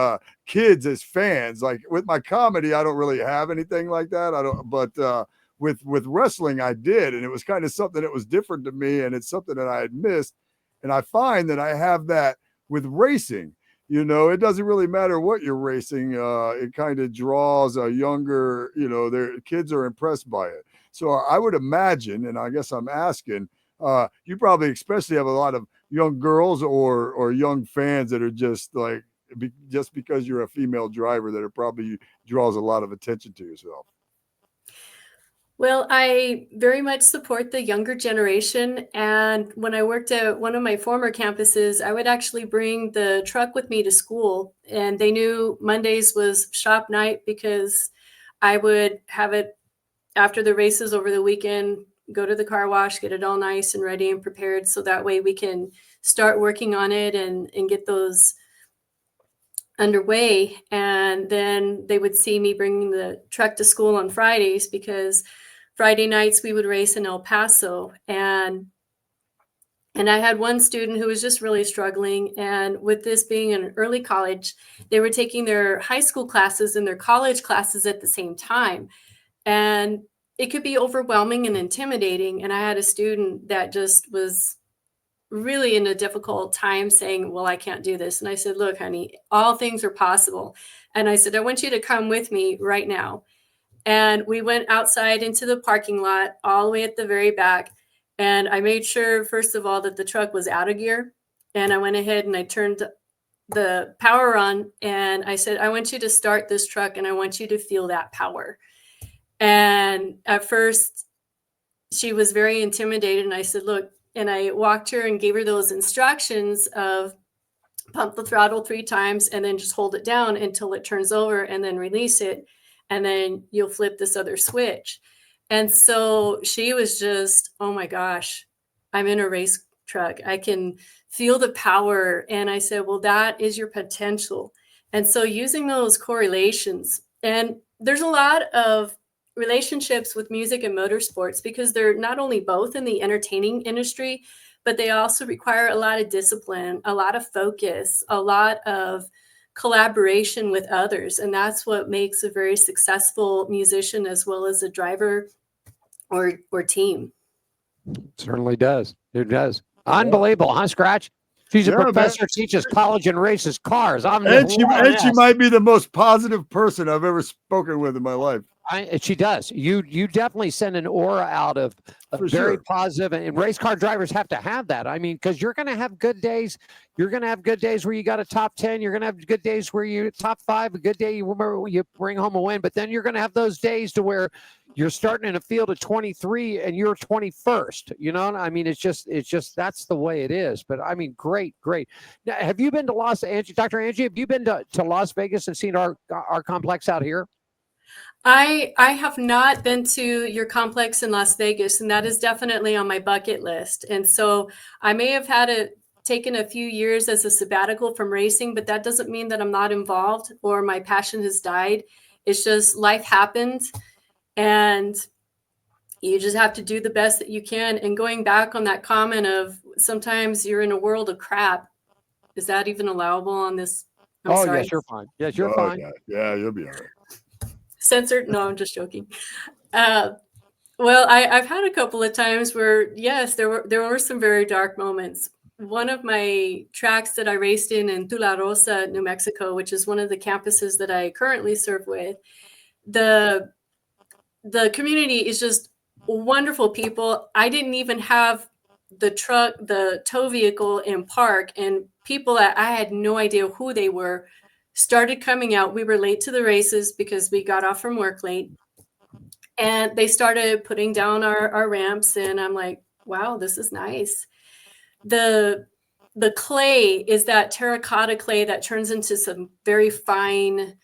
kids as fans, like with my comedy, I don't really have anything like that. But with wrestling I did, and it was kind of something that was different to me, and it's something that I had missed. And I find that I have that with racing. It doesn't really matter what you're racing. It kind of draws a younger, their kids are impressed by it. So I would imagine, and I guess I'm asking, you probably especially have a lot of young girls or young fans that are just like, just because you're a female driver, that it probably draws a lot of attention to yourself. Well, I very much support the younger generation. And when I worked at one of my former campuses, I would actually bring the truck with me to school. And they knew Mondays was shop night because I would have it after the races over the weekend, go to the car wash, get it all nice and ready and prepared. So that way we can start working on it and get those underway. And then they would see me bringing the truck to school on Fridays, because Friday nights we would race in El Paso. And I had one student who was just really struggling. And with this being an early college, they were taking their high school classes and their college classes at the same time. And it could be overwhelming and intimidating. And I had a student that just was really in a difficult time saying, well, I can't do this. And I said, look, honey, all things are possible. And I said, I want you to come with me right now. And we went outside into the parking lot, all the way at the very back. And I made sure, first of all, that the truck was out of gear. And I went ahead and I turned the power on. And I said, I want you to start this truck and I want you to feel that power. And at first, she was very intimidated. And I said, look, and I walked her and gave her those instructions of pump the throttle 3 times, and then just hold it down until it turns over, and then release it. And then you'll flip this other switch. And so she was just, oh my gosh, I'm in a race truck. I can feel the power. And I said, well, that is your potential. And so using those correlations, and there's a lot of relationships with music and motorsports because they're not only both in the entertaining industry, but they also require a lot of discipline, a lot of focus, a lot of collaboration with others. And that's what makes a very successful musician as well as a driver or team. Certainly does. It does. Unbelievable, huh, Scratch? She's a professor, teaches college and races cars. And she might be the most positive person I've ever spoken with in my life. She does. You definitely send an aura out of very positive, and race car drivers have to have that. I mean, because you're going to have good days. You're going to have good days where you got a top 10. You're going to have good days where you're top 5. A good day you bring home a win. But then you're going to have those days to where you're starting in a field of 23 and you're 21st. You know, I mean, it's just that's the way it is. But I mean, great. Now, have you been to Dr. Anji? Have you been to Las Vegas and seen our complex out here? I have not been to your complex in Las Vegas, and that is definitely on my bucket list. And so I may have taken a few years as a sabbatical from racing, but that doesn't mean that I'm not involved or my passion has died. It's just life happened, and you just have to do the best that you can. And going back on that comment of sometimes you're in a world of crap, is that even allowable on this? I'm sorry. Yes, you're fine. Yes, you're fine. Yeah, you'll be all right. Censored? No, I'm just joking. Well, I've had a couple of times where, yes, there were some very dark moments. One of my tracks that I raced in Tularosa, New Mexico, which is one of the campuses that I currently serve with, the community is just wonderful people. I didn't even have the tow vehicle in park, and people that I had no idea who they were started coming out. We were late to the races because we got off from work late, and they started putting down our ramps, and I'm like, wow, this is nice. The clay is that terracotta clay that turns into some very fine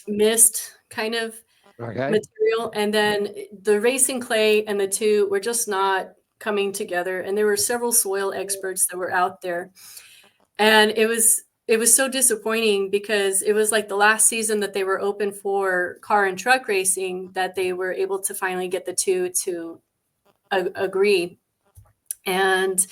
mist kind of material, and then the racing clay and the two were just not coming together. And there were several soil experts that were out there, and it was so disappointing because it was like the last season that they were open for car and truck racing that they were able to finally get the two to agree. And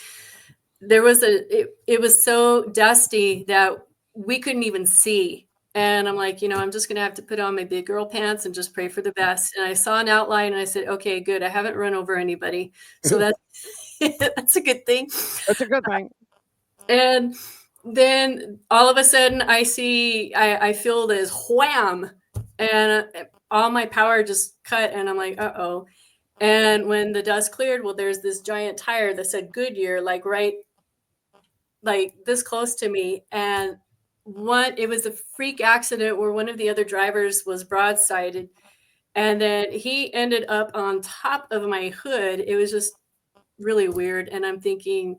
there was it was so dusty that we couldn't even see. And I'm like, I'm just going to have to put on my big girl pants and just pray for the best. And I saw an outline and I said, okay, good. I haven't run over anybody. So that's a good thing. That's a good thing. And then all of a sudden I feel this wham, and all my power just cut, and I'm like, uh-oh. And when the dust cleared, well, there's this giant tire that said Goodyear, right this close to me. And it was a freak accident where one of the other drivers was broadsided, and then he ended up on top of my hood. It was just really weird. And I'm thinking,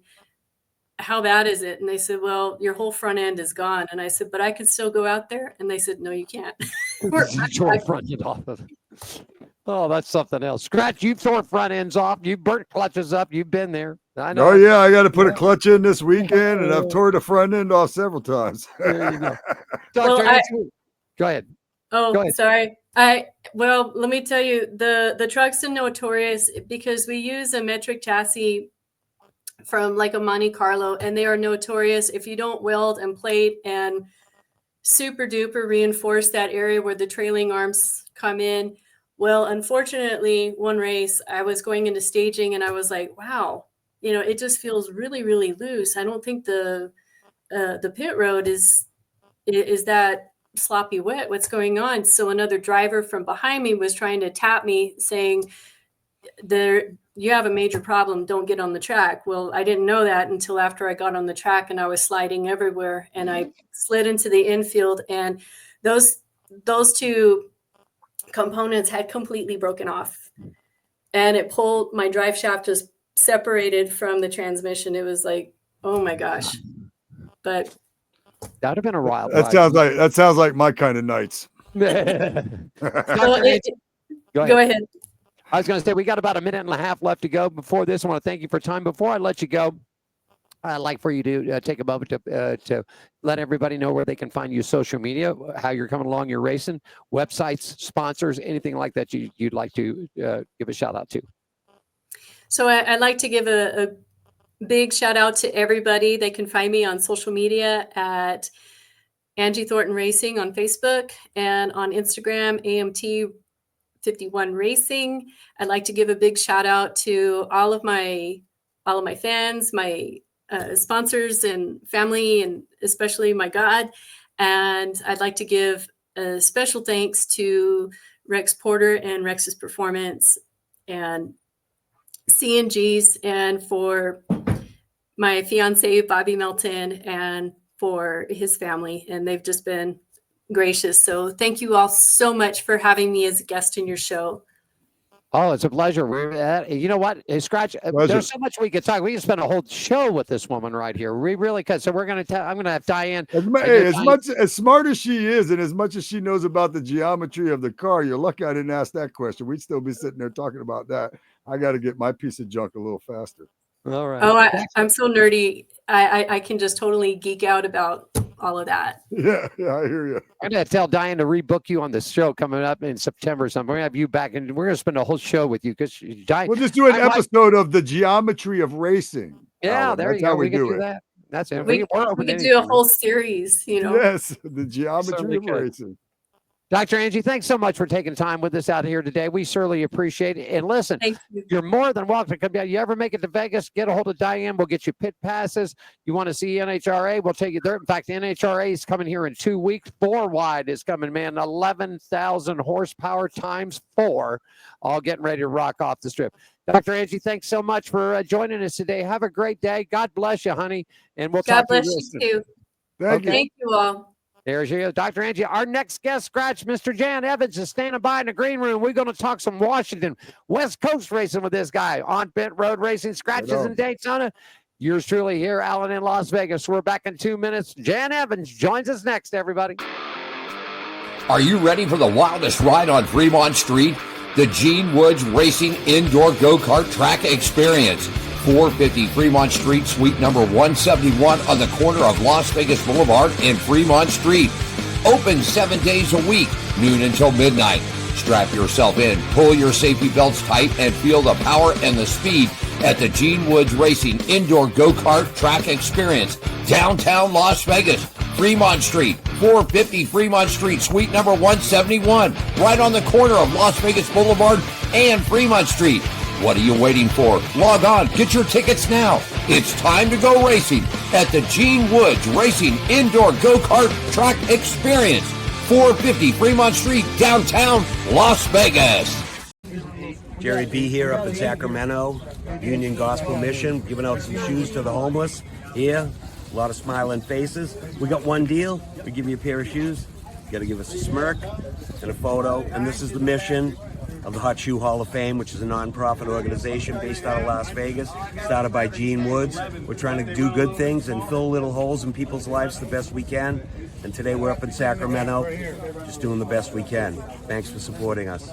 how bad is it? And they said, well, your whole front end is gone. And I said, but I could still go out there. And they said, no, you can't. Tore front end off of it. Oh, that's something else. Scratch, you've torn front ends off. You've burnt clutches up. You've been there. I know. Oh, yeah. I got to put a clutch in this weekend, and I've torn the front end off several times. There you go. Well, go ahead. Oh, go ahead. Sorry. Well, let me tell you, the trucks are notorious because we use a metric chassis from like a Monte Carlo, and they are notorious if you don't weld and plate and super duper reinforce that area where the trailing arms come in. Well, unfortunately, one race I was going into staging and I was like, wow, it just feels really, really loose. I don't think the pit road is that sloppy wet. What's going on? So another driver from behind me was trying to tap me saying, you have a major problem. Don't get on the track. Well, I didn't know that until after I got on the track, and I was sliding everywhere, and I slid into the infield, and those two components had completely broken off, and it pulled my drive shaft, just separated from the transmission. It was like, oh my gosh. but that'd have been a wild That ride. sounds like my kind of nights. Go ahead. I was going to say, we got about a minute and a half left to go before this. I want to thank you for time. Before I let you go, I'd like for you to take a moment to let everybody know where they can find you social media, how you're coming along, your racing, websites, sponsors, anything like that you'd like to give a shout out to. So I'd like to give a big shout out to everybody. They can find me on social media at Anji Thornton Racing on Facebook and on Instagram, AMT51 Racing. I'd like to give a big shout out to all of my fans, my sponsors and family, and especially my God. And I'd like to give a special thanks to Rex Porter and Rex's Performance and CNGs, and for my fiance, Bobby Melton, and for his family. And they've just been gracious. So thank you all so much for having me as a guest in your show. Oh, it's a pleasure. You know what, Scratch? There's so much we could talk. We can spend a whole show with this woman right here. We really could. So I'm gonna have Diane. As smart as she is, and as much as she knows about the geometry of the car, you're lucky I didn't ask that question. We'd still be sitting there talking about that. I got to get my piece of junk a little faster. All right. Oh, I'm so nerdy. I can just totally geek out about all of that. Yeah, I hear you. I'm going to tell Diane to rebook you on the show coming up in September or something. We're going to have you back, and we're going to spend a whole show with you because Diane. We'll just do an episode of the geometry of racing. Yeah, there you go. We can do that. That's it. We could do a whole series, you know. Yes, the geometry of racing. Dr. Anji, thanks so much for taking time with us out here today. We certainly appreciate it. And listen, you're more than welcome to come down. You ever make it to Vegas, get a hold of Diane. We'll get you pit passes. You want to see NHRA, we'll take you there. In fact, NHRA is coming here in 2 weeks. 4 wide is coming, man. 11,000 horsepower times 4, all getting ready to rock off the strip. Dr. Anji, thanks so much for joining us today. Have a great day. God bless you, honey. And we'll talk to you. God bless you too. Thank you all. There's you, Dr. Anji. Our next guest, Scratch, Mr. Jan Evans, is standing by in the green room. We're going to talk some Washington West Coast racing with this guy. On pit road racing, Scratches in Daytona. Yours truly here, Alan, in Las Vegas. We're back in 2 minutes. Jan Evans joins us next, everybody. Are you ready for the wildest ride on Fremont Street? The Gene Woods Racing Indoor Go-Kart Track Experience. 450 Fremont Street, suite number 171 on the corner of Las Vegas Boulevard and Fremont Street. Open 7 days a week, noon until midnight. Strap yourself in, pull your safety belts tight, and feel the power and the speed at the Gene Woods Racing Indoor Go-Kart Track Experience. Downtown Las Vegas, Fremont Street, 450 Fremont Street, suite number 171, right on the corner of Las Vegas Boulevard and Fremont Street. What are you waiting for? Log on. Get your tickets now. It's time to go racing at the Gene Woods Racing Indoor Go-Kart Track Experience. 450 Fremont Street, downtown Las Vegas. Jerry B here up in Sacramento, Union Gospel Mission, giving out some shoes to the homeless here. A lot of smiling faces. We got one deal. We give you a pair of shoes. You got to give us a smirk and a photo. And this is the mission of the Hot Shoe Hall of Fame, which is a non-profit organization based out of Las Vegas, started by Gene Woods. We're trying to do good things and fill little holes in people's lives the best we can. And today we're up in Sacramento, just doing the best we can. Thanks for supporting us.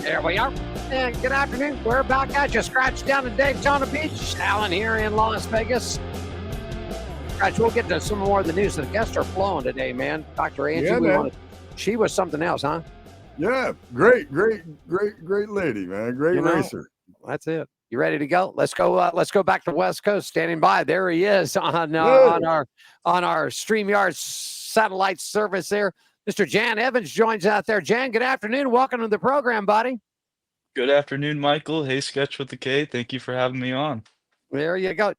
There we are. And good afternoon. We're back at you. Scratch down in Daytona Beach. Alan here in Las Vegas. Scratch, we'll get to some more of the news. The guests are flowing today, man. Dr. Anji, she was something else, huh? Yeah, great lady, man. Great racer. That's it. You ready to go? Let's go. Let's go back to West Coast. Standing by. There he is on our StreamYard satellite service there. Mr. Jan Evans joins out there. Jan, good afternoon. Welcome to the program, buddy. Good afternoon, Michael. Hey, Sketch with the K. Thank you for having me on. There you go.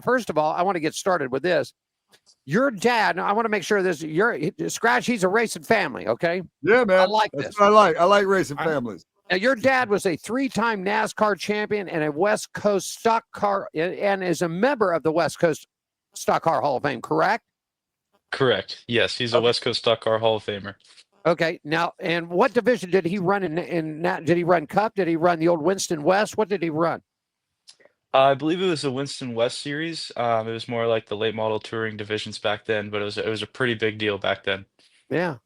First of all, I want to get started with this. Your dad, I want to make sure Scratch, he's a racing family, okay? Yeah, man. I like That's this. what I like. I like racing families. Now, your dad was a 3-time NASCAR champion and a West Coast stock car and is a member of the West Coast Stock Car Hall of Fame, correct? Correct. Yes, he's a West Coast Stock Car Hall of Famer. Okay. Now, and what division did he run did he run Cup? Did he run the old Winston West? What did he run? I believe it was the Winston West series. It was more like the late model touring divisions back then, but it was a pretty big deal back then. Yeah.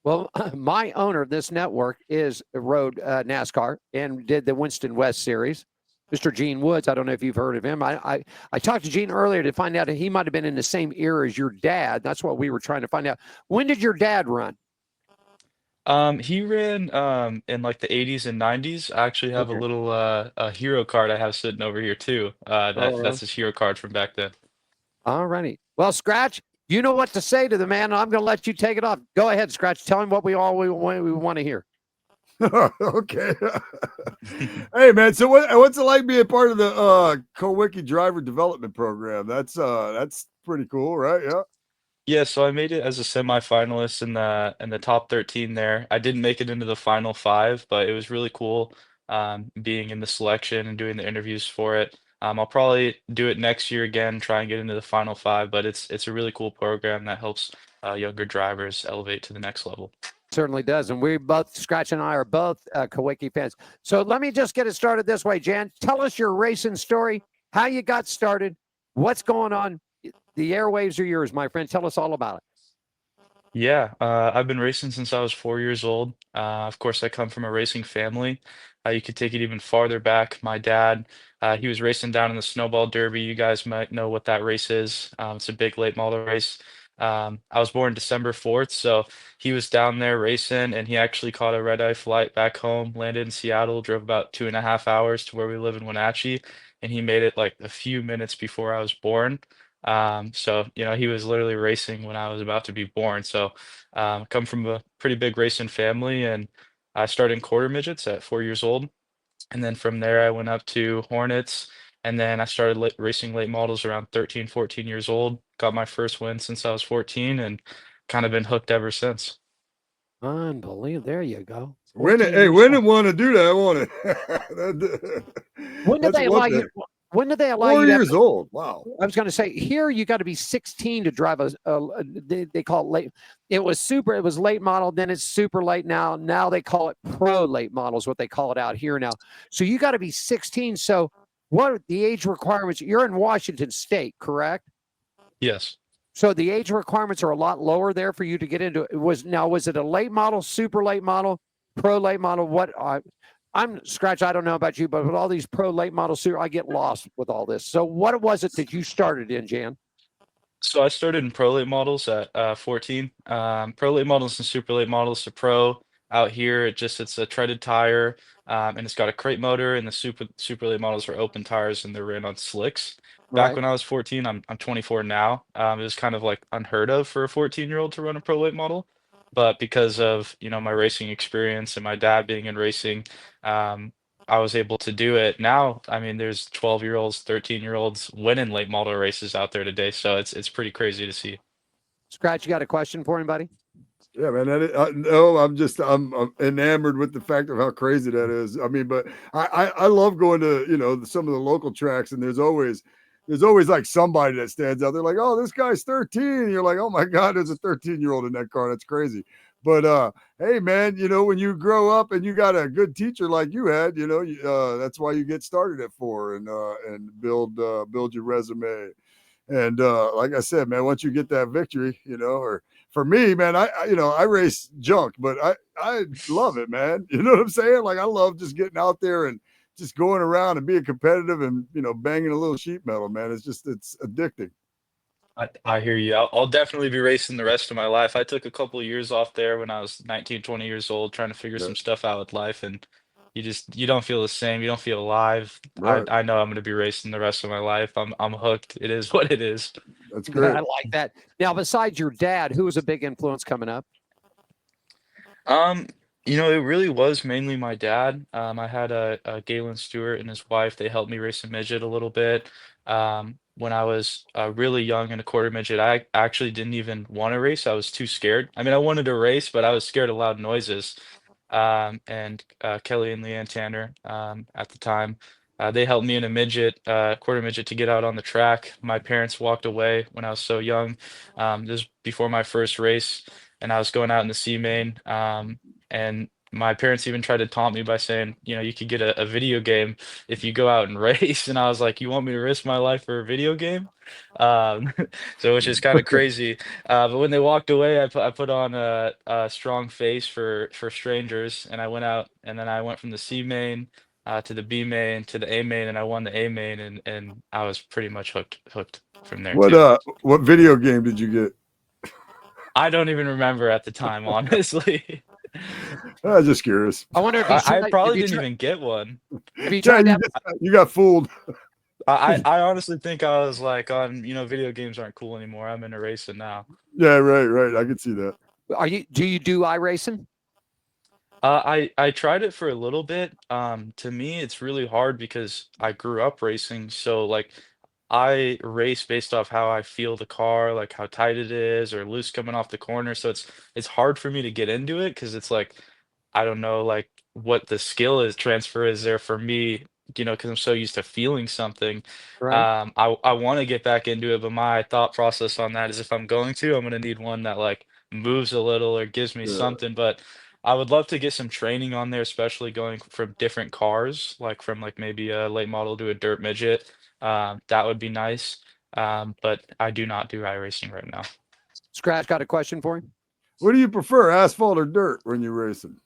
Well, my owner of this network rode NASCAR and did the Winston West series. Mr. Gene Woods. I don't know if you've heard of him. I talked to Gene earlier to find out that he might have been in the same era as your dad. That's what we were trying to find out. When did your dad run? He ran in like the 80s and 90s. I actually have a little a hero card I have sitting over here too. That's his hero card from back then. All righty. Well, Scratch, you know what to say to the man. I'm going to let you take it off. Go ahead, Scratch. Tell him what we want to hear. Okay. Hey, man. So what's it like being part of the Co-Wiki Driver Development Program? That's pretty cool, right? Yeah. Yeah, so I made it as a semifinalist in the top 13 there. I didn't make it into the final five, but it was really cool being in the selection and doing the interviews for it. I'll probably do it next year again, try and get into the final five, but it's a really cool program that helps younger drivers elevate to the next level. Certainly does. And we both, Scratch and I, are both Kawiki fans. So let me just get it started this way, Jan. Tell us your racing story, how you got started, what's going on. The airwaves are yours, my friend. Tell us all about it. Yeah, I've been racing since I was 4 years old. Of course, I come from a racing family. You could take it even farther back. My dad, he was racing down in the Snowball Derby. You guys might know what that race is. It's a big late model race. I was born December 4th, so he was down there racing, and he actually caught a red-eye flight back home, landed in Seattle, drove about 2.5 hours to where we live in Wenatchee, and he made it like a few minutes before I was born. So he was literally racing when I was about to be born. So, come from a pretty big racing family, and I started in quarter midgets at 4 years old, and then from there I went up to Hornets, and then I started racing late models around 13, 14 years old. Got my first win since I was 14, and kind of been hooked ever since. Unbelievable. There you go. When did want to do that? I want it. When did they allow you? When did they allow 4 you? years old. Wow. I was going to say here you got to be 16 to drive they call it late. It was late model. Then it's super late now. Now they call it pro late model is what they call it out here now. So you got to be 16. So what are the age requirements? You're in Washington State, correct? Yes. So the age requirements are a lot lower there for you to get into it. Was it a late model, super late model, pro late model? What I'm Scratch. I don't know about you, but with all these pro late models here, I get lost with all this. So what was it that you started in, Jan? So I started in pro late models at 14. Pro late models and super late models. So pro out here, it's a treaded tire, and it's got a crate motor. And the super late models are open tires and they're ran on slicks. Back when I was 14, I'm 24 now. It was kind of like unheard of for a 14-year-old to run a pro late model, but because of my racing experience and my dad being in racing, I was able to do it. Now, I mean, there's 12-year-olds, 13-year-olds winning late model races out there today, so it's pretty crazy to see. Scratch, you got a question for him, buddy? Yeah, man. No, I'm enamored with the fact of how crazy that is. I mean, but I love going to some of the local tracks, and there's always like somebody that stands out there like, oh, this guy's 13. And you're like, oh my God, there's a 13-year-old in that car. That's crazy. But hey, man, when you grow up and you got a good teacher like you had, that's why you get started at 4 and build your resume. And like I said, man, once you get that victory, or for me, man, I race junk, but I love it, man. You know what I'm saying? Like I love just getting out there and just going around and being competitive and banging a little sheet metal, man. It's addicting. I hear you. I'll definitely be racing the rest of my life. I took a couple of years off there when I was 19, 20 years old, trying to figure some stuff out with life, and you don't feel the same. You don't feel alive. Right. I know I'm going to be racing the rest of my life. I'm hooked. It is what it is. That's great. I like that. Now, besides your dad, who was a big influence coming up? It really was mainly my dad. I had a Galen Stewart and his wife. They helped me race a midget a little bit. When I was really young in a quarter midget, I actually didn't even want to race. I was too scared. I mean, I wanted to race, but I was scared of loud noises. And Kelly and Leanne Tanner at the time, they helped me in a midget, quarter midget, to get out on the track. My parents walked away when I was so young. This was before my first race, and I was going out in the C main. And my parents even tried to taunt me by saying, you could get a video game if you go out and race. And I was like, you want me to risk my life for a video game? Um, so which is kind of crazy. But when they walked away, I put on a strong face for strangers, and I went out, and then I went from the C main to the B main to the A main, and I won the A main, and I was pretty much hooked from there too. What video game did you get? I don't even remember at the time, honestly. I was just curious. I wonder if I probably didn't even get one. You got fooled. I honestly think I was like video games aren't cool anymore. I'm into racing now. Yeah, right. I can see that. Do you do iRacing? I tried it for a little bit. To me, it's really hard because I grew up racing, so like I race based off how I feel the car, like how tight it is or loose coming off the corner. So it's hard for me to get into it because it's like I don't know like what the skill is transfer is there for me, because I'm so used to feeling something. Right. I want to get back into it, but my thought process on that is if I'm going to, I'm gonna need one that like moves a little or gives me Yeah. something. But I would love to get some training on there, especially going from different cars, like from like maybe a late model to a dirt midget. That would be nice. But I do not do iRacing right now. Scratch got a question for you. What do you prefer, asphalt or dirt when you're racing?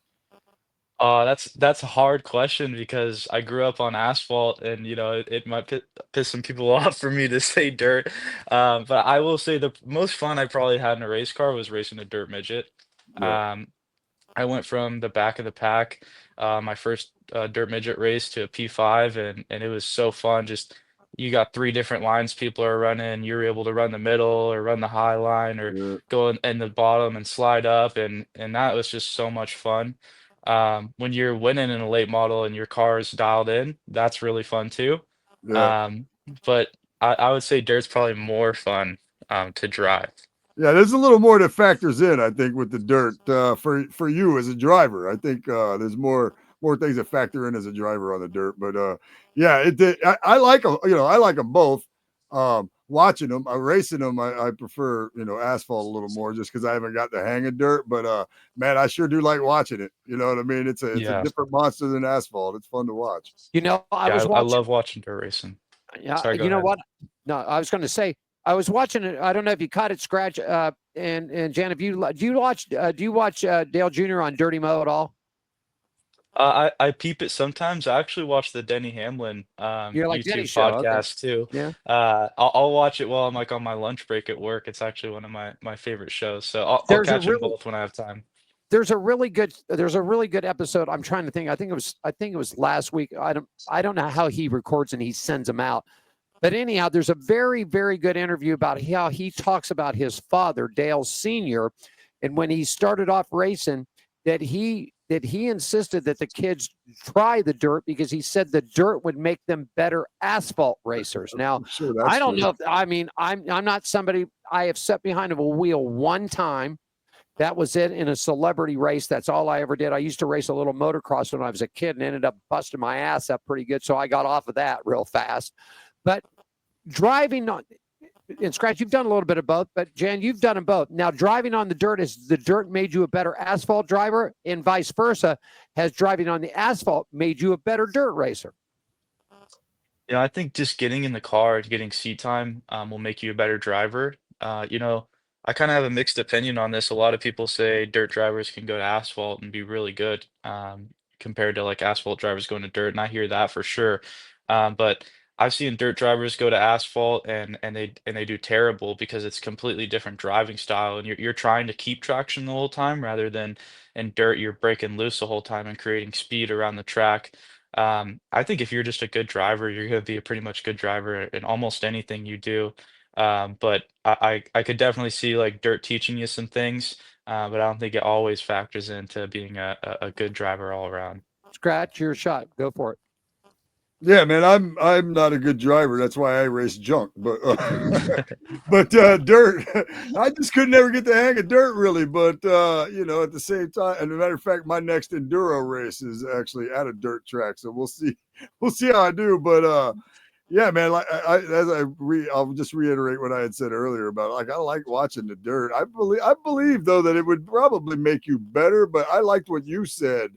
That's a hard question because I grew up on asphalt, and it might piss some people off for me to say dirt. But I will say the most fun I probably had in a race car was racing a dirt midget. Yeah. Um, I went from the back of the pack, my first dirt midget race to a P5, and it was so fun. Just you got three different lines people are running. You're able to run the middle or run the high line or Yeah. go in the bottom and slide up, and that was just so much fun. When you're winning in a late model and your car is dialed in, that's really fun too. Yeah. Um, but I would say dirt's probably more fun to drive. Yeah, there's a little more that factors in, I think, with the dirt for you as a driver. I think there's more things that factor in as a driver on the dirt. But yeah, I like them. I like them both. Watching them, racing them, I prefer asphalt a little more just because I haven't got the hang of dirt. But man, I sure do like watching it. You know what I mean? It's a Yeah. different monster than asphalt. It's fun to watch. I love watching dirt racing. Yeah, Sorry, go you know ahead. what? No, I was going to say I was watching it. I don't know if you caught it, Scratch. And Jan, do you watch Dale Jr. on Dirty Mo at all? I peep it sometimes. I actually watch the Denny Hamlin You're like Denny YouTube show, okay. podcast too. Yeah. I'll watch it while I'm like on my lunch break at work. It's actually one of my favorite shows. So I'll There's a catch them really- both when I have time. There's a really good episode. I'm trying to think. I think it was last week. I don't know how he records and he sends them out. But anyhow, there's a very, very good interview about how he talks about his father, Dale Sr., and when he started off racing, that he insisted that the kids try the dirt because he said the dirt would make them better asphalt racers. Now, Sure, I don't know. I'm not somebody. I have sat behind of a wheel one time. That was it in a celebrity race. That's all I ever did. I used to race a little motocross when I was a kid and ended up busting my ass up pretty good. So I got off of that real fast. But driving on, and Scratch, you've done a little bit of both, but Jan, you've done them both. Now, driving on the dirt, has the dirt made you a better asphalt driver, and vice versa? Has driving on the asphalt made you a better dirt racer? Yeah, I think just getting in the car and getting seat time will make you a better driver. I kind of have a mixed opinion on this. A lot of people say dirt drivers can go to asphalt and be really good compared to like asphalt drivers going to dirt, and I hear that for sure. But I've seen dirt drivers go to asphalt and they do terrible because it's completely different driving style, and you're trying to keep traction the whole time rather than in dirt you're breaking loose the whole time and creating speed around the track. I think if you're just a good driver, you're going to be a pretty much good driver in almost anything you do. But I could definitely see like dirt teaching you some things. but I don't think it always factors into being a good driver all around. Scratch your shot. Go for it. Yeah, man, I'm not a good driver. That's why I race junk. But dirt, I just could never get the hang of dirt, really. But at the same time, and as a matter of fact, my next enduro race is actually at a dirt track, so we'll see. We'll see how I do. But yeah, man, like I'll just reiterate what I had said earlier about I like watching the dirt. I believe though that it would probably make you better. But I liked what you said.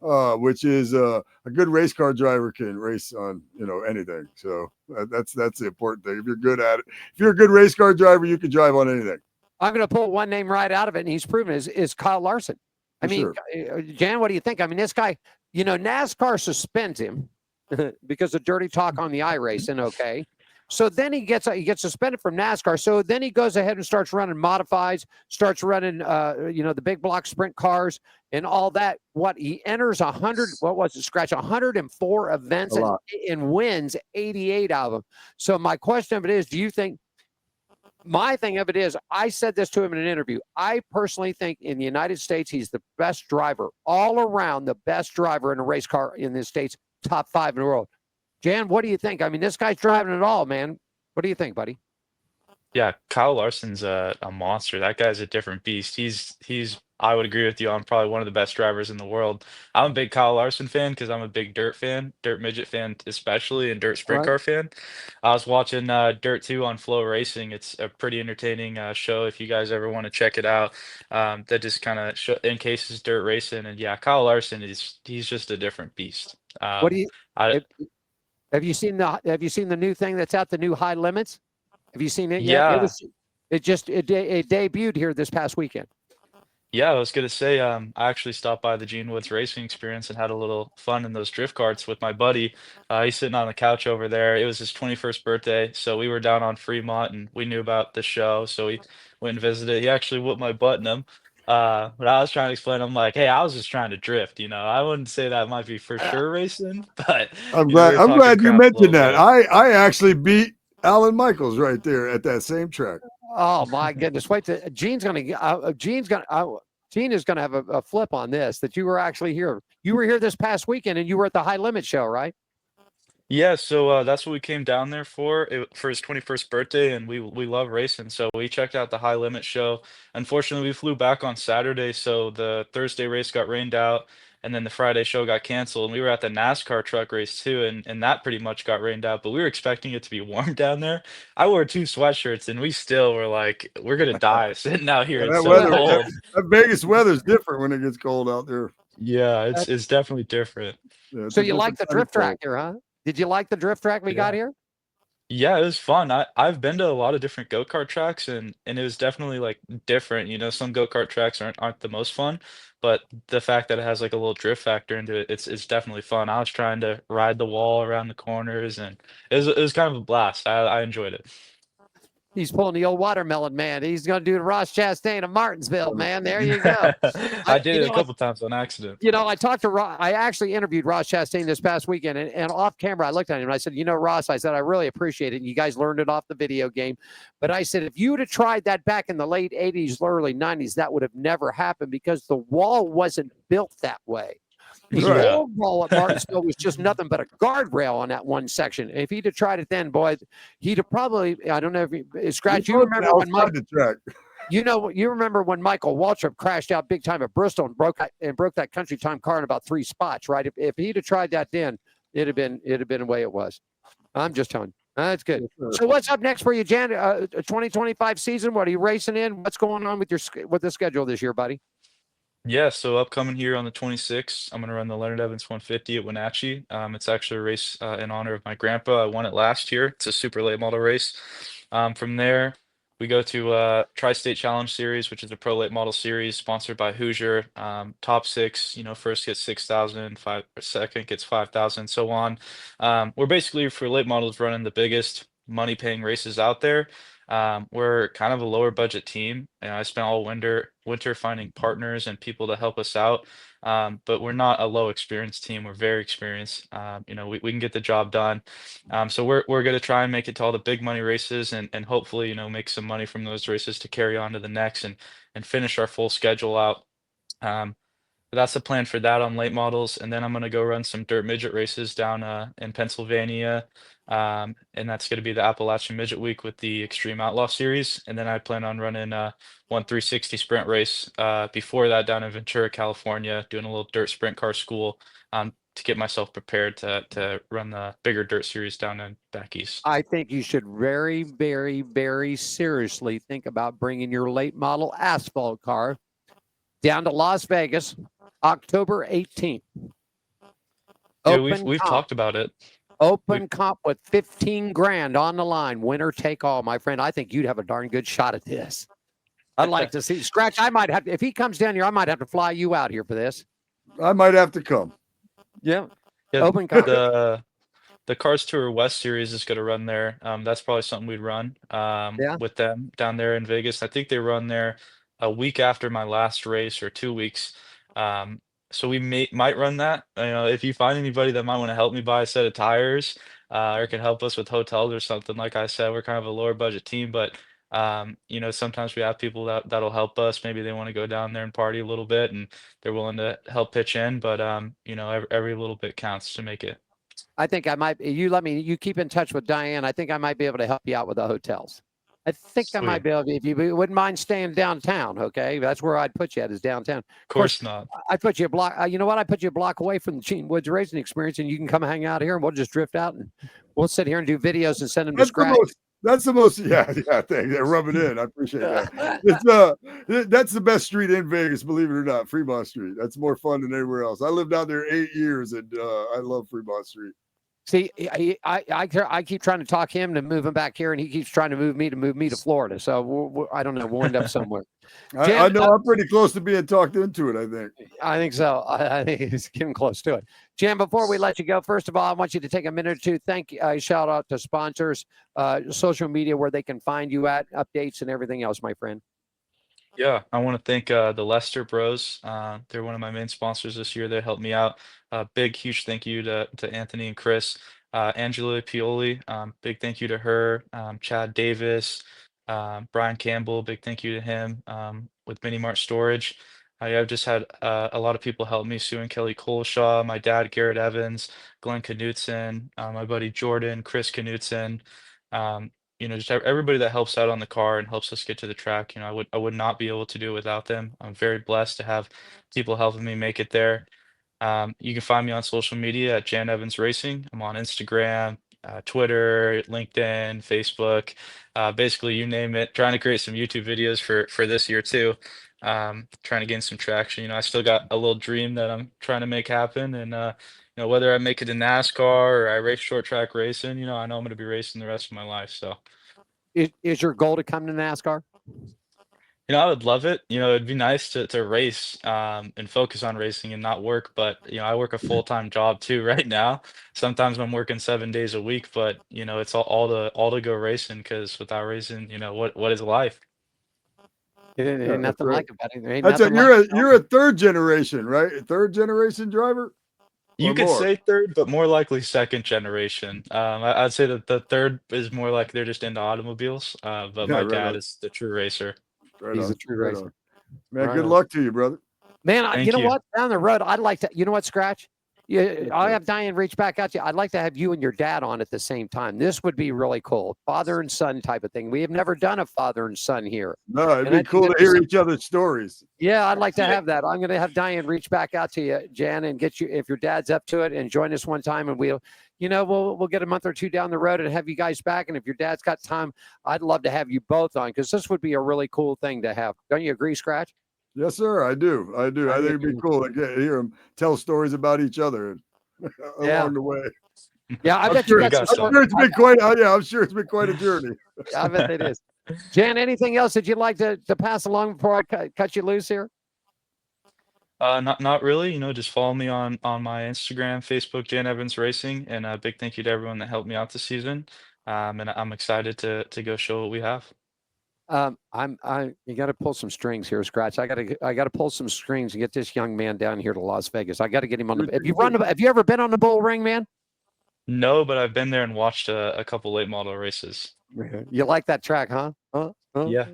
Which is a good race car driver can race on anything. So that's the important thing. If you're good at it, if you're a good race car driver, you can drive on anything. I'm going to pull one name right out of it, and he's proven is Kyle Larson. I mean, Jan, what do you think? I mean, this guy, NASCAR suspends him because of dirty talk on the iRacing. Okay. So then he gets suspended from NASCAR. So then he goes ahead and starts running modifieds, starts running, the big block sprint cars and all that. What he enters 100, what was it, Scratch? 104 events and wins 88 of them. So my question of it is, do you think? My thing of it is, I said this to him in an interview. I personally think in the United States, he's the best driver all around, the best driver in a race car in the States, top 5 in the world. Jan, what do you think? I mean, this guy's driving it all, man. What do you think, buddy? Yeah, Kyle Larson's a monster. That guy's a different beast. He's I would agree with you on probably one of the best drivers in the world. I'm a big Kyle Larson fan because I'm a big dirt fan, dirt midget fan especially, and dirt sprint car fan. I was watching Dirt 2 on Flow Racing. It's a pretty entertaining show if you guys ever want to check it out. That just kind of encases dirt racing, and yeah, Kyle Larson he's just a different beast. What do you? Have you seen the new thing that's out, the new high limits? Have you seen it yet? Yeah. It debuted here this past weekend. Yeah, I was gonna say, I actually stopped by the Gene Woods Racing Experience and had a little fun in those drift carts with my buddy. He's sitting on the couch over there. It was his 21st birthday, so we were down on Fremont and we knew about the show, so we went and visited. He actually whooped my butt in them. But I was trying to explain, I'm like, hey, I was just trying to drift, I wouldn't say that might be for sure racing, but I'm we glad were I'm talking glad you crap a mentioned little that. bit. I actually beat Alan Michaels right there at that same track. Oh my goodness! Wait, Gene is going to have a flip on this. That you were actually here. You were here this past weekend, and you were at the High Limit show, right? Yeah, so that's what we came down there for for his 21st birthday, and we love racing. So we checked out the High Limit show. Unfortunately, we flew back on Saturday, so the Thursday race got rained out, and then the Friday show got canceled. And we were at the NASCAR truck race too, and that pretty much got rained out. But we were expecting it to be warm down there. I wore 2 sweatshirts, and we still were like, we're gonna die sitting out here. It's That so weather, cold. that Vegas weather's different when it gets cold out there. Yeah, it's definitely different. Yeah, So you like the drift track here, huh? Did you like the drift track we got here? Yeah, it was fun. I've been to a lot of different go-kart tracks and it was definitely like different. Some go-kart tracks aren't the most fun, but the fact that it has like a little drift factor into it, it's definitely fun. I was trying to ride the wall around the corners and it was kind of a blast. I enjoyed it. He's pulling the old watermelon man. He's going to do the Ross Chastain of Martinsville, man. There you go. I did it a couple times on accident. I talked to Ross. I actually interviewed Ross Chastain this past weekend, and off camera, I looked at him and I said, Ross, I said, I really appreciate it. And you guys learned it off the video game. But I said, if you would have tried that back in the late 80s, early 90s, that would have never happened because the wall wasn't built that way. The old wall at Martinsville was just nothing but a guardrail on that one section. If he'd have tried it then, boy, he'd have probably, I don't know if Scratch, you remember when you remember when Michael Waltrip crashed out big time at Bristol and broke that country time car in about 3 spots, right? If he'd have tried that then, it'd have been the way it was. I'm just telling you. That's good. So what's up next for you, Jan? 2025 season, what are you racing in? What's going on with the schedule this year, buddy? Yeah, so upcoming here on the 26th, I'm going to run the Leonard Evans 150 at Wenatchee. It's actually a race in honor of my grandpa. I won it last year. It's a super late model race. From there, we go to Tri-State Challenge Series, which is a pro late model series sponsored by Hoosier. Top six, first gets 6,000, second gets 5,000, so on. We're basically for late models running the biggest money paying races out there. We're kind of a lower budget team, and I spent all winter finding partners and people to help us out. but we're not a low experience team. We're very experienced. We can get the job done. So we're going to try and make it to all the big money races and hopefully, make some money from those races to carry on to the next and finish our full schedule out. Um, but that's the plan for that on late models, and then I'm gonna go run some dirt midget races down in Pennsylvania, and that's gonna be the Appalachian Midget Week with the Extreme Outlaw Series, and then I plan on running one 360 sprint race before that down in Ventura, California, doing a little dirt sprint car school to get myself prepared to run the bigger dirt series down in back east. I think you should very, very, very seriously think about bringing your late model asphalt car down to Las Vegas, October 18th. Yeah, Open we've comp. talked about it. Open comp with 15 grand on the line, winner take all, my friend. I think you'd have a darn good shot at this. I'd like to see Scratch. I might have to, if he comes down here, I might have to fly you out here for this. I might have to come. Yeah. Yeah, Open comp. The Cars Tour West series is going to run there. That's probably something we'd run with them down there in Vegas. I think they run there a week after my last race or 2 weeks. So we might run that. If you find anybody that might want to help me buy a set of tires or can help us with hotels or something, like I said, we're kind of a lower budget team, but sometimes we have people that'll help us. Maybe they want to go down there and party a little bit and they're willing to help pitch in, but every little bit counts to make it. I think I might. You keep in touch with Diane. I think I might be able to help you out with the hotels. I think I might be able to, if you wouldn't mind staying downtown. Okay, that's where I'd put you at, is downtown. Of course not. I'd put you a block. You know what? I put you a block away from the Gene Woods racing experience, and you can come hang out here, and we'll just drift out and we'll sit here and do videos and send them to Scratch. That's the most, yeah, thank you. Rub it in. I appreciate that. That's the best street in Vegas, believe it or not, Fremont Street. That's more fun than anywhere else. I lived out there 8 years, and I love Fremont Street. See, I keep trying to talk him to move him back here, and he keeps trying to move me to Florida. So I don't know. We'll end up somewhere. I know I'm pretty close to being talked into it, I think. I think so. I think he's getting close to it. Jim, before we let you go, first of all, I want you to take a minute or two. Shout out to sponsors, social media, where they can find you at, updates and everything else, my friend. Yeah, I want to thank the Lester Bros. They're one of my main sponsors this year. They helped me out. Big, huge thank you to Anthony and Chris. Angela Pioli, big thank you to her. Chad Davis, Brian Campbell, big thank you to him with Mini Mart Storage. I've just had a lot of people help me. Sue and Kelly Coleshaw, my dad, Garrett Evans, Glenn Knutson, my buddy Jordan, Chris Knutson. Just everybody that helps out on the car and helps us get to the track. I would not be able to do it without them. I'm very blessed to have people helping me make it there. You can find me on social media at Jan Evans Racing. I'm on Instagram, Twitter, LinkedIn, Facebook, basically you name it. Trying to create some YouTube videos for this year too. Trying to gain some traction. I still got a little dream that I'm trying to make happen, and whether I make it in NASCAR or I race short track racing, I know I'm going to be racing the rest of my life. So, is your goal to come to NASCAR? I would love it. It'd be nice to race and focus on racing and not work. But I work a full-time job too right now. Sometimes I'm working 7 days a week, but it's all to go racing, because without racing, what is life? Ain't nothing like it. You're a third generation, right? A third generation driver. You could say third, but more likely second generation. I'd say that the third is more like they're just into automobiles. But my dad is the true racer. He's a true racer. Man, good luck to you, brother. Man, you know what? Down the road, I'd like to. You know what, Scratch? I'll have Diane reach back out to you. I'd like to have you and your dad on at the same time. This would be really cool. Father and son type of thing. We have never done a father and son here. No, it'd be cool to hear each other's stories. Yeah, I'd like to have that. I'm going to have Diane reach back out to you, Jan, and get you, if your dad's up to it, and join us one time, and we'll get a month or two down the road and have you guys back. And if your dad's got time, I'd love to have you both on, because this would be a really cool thing to have. Don't you agree, Scratch? Yes, sir. I do. I think it'd be cool to hear them tell stories about each other along the way. Yeah, I bet you got some. I'm sure it's been quite. I'm sure it's been quite a journey. I bet it is. Jan, anything else that you'd like to pass along before I cut you loose here? Not really. Just follow me on my Instagram, Facebook, Jan Evans Racing, and a big thank you to everyone that helped me out this season. And I'm excited to go show what we have. You got to pull some strings here, Scratch. I got to pull some strings and get this young man down here to Las Vegas. I got to get him on the. Have you ever been on the bull ring, man? No, but I've been there and watched a couple late model races. You like that track, huh? Yeah.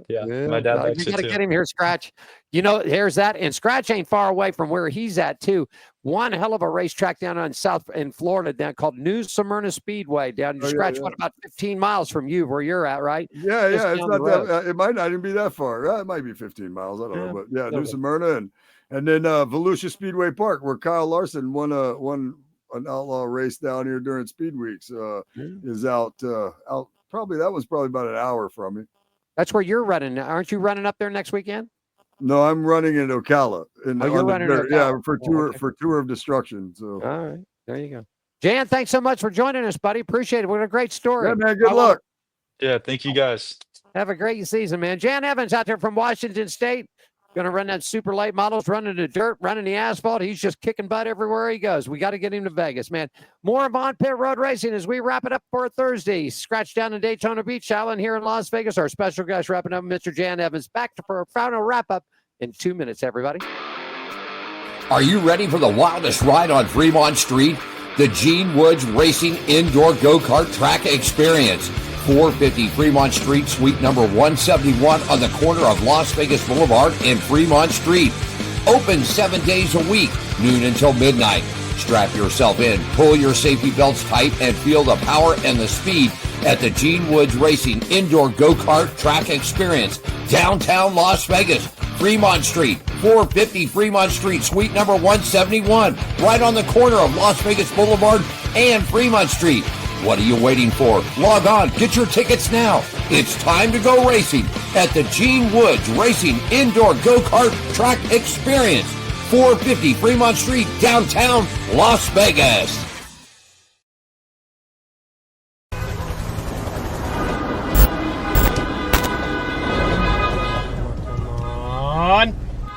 My dad likes you it got to too. get him here, Scratch. Here's that, and Scratch ain't far away from where he's at too. One hell of a racetrack down in Florida, down called New Smyrna Speedway. Down Scratch, what about 15 miles from you, where you're at, right? Yeah. It's not that. It might not even be that far. It might be 15 miles. I don't know, but yeah, New Smyrna and then Volusia Speedway Park, where Kyle Larson won an outlaw race down here during Speed Weeks. Is out. Probably that was probably about an hour from me. That's where you're running. Aren't you running up there next weekend? No, I'm running in Ocala. You're running in Ocala. Yeah, for Tour of Destruction. So all right, there you go. Jan, thanks so much for joining us, buddy. Appreciate it. What a great story. Yeah, man. Good luck. Yeah, thank you guys. Have a great season, man. Jan Evans out there from Washington State. Going to run that super late models, running the dirt, running the asphalt. He's just kicking butt everywhere he goes. We got to get him to Vegas, man. More of On Pit Road Racing as we wrap it up for Thursday. Scratch down in Daytona Beach, Allen here in Las Vegas. Our special guest wrapping up, Mr. Jan Evans. Back for a final wrap-up in 2 minutes, everybody. Are you ready for the wildest ride on Fremont Street? The Gene Woods Racing Indoor Go-Kart Track Experience. 450 Fremont Street, suite number 171 on the corner of Las Vegas Boulevard and Fremont Street. Open 7 days a week, noon until midnight. Strap yourself in, pull your safety belts tight, and feel the power and the speed at the Gene Woods Racing Indoor Go-Kart Track Experience, downtown Las Vegas, Fremont Street, 450 Fremont Street, suite number 171, right on the corner of Las Vegas Boulevard and Fremont Street. What are you waiting for? Log on, get your tickets now. It's time to go racing at the Gene Woods Racing Indoor Go-Kart Track Experience, 450 Fremont Street, downtown Las Vegas.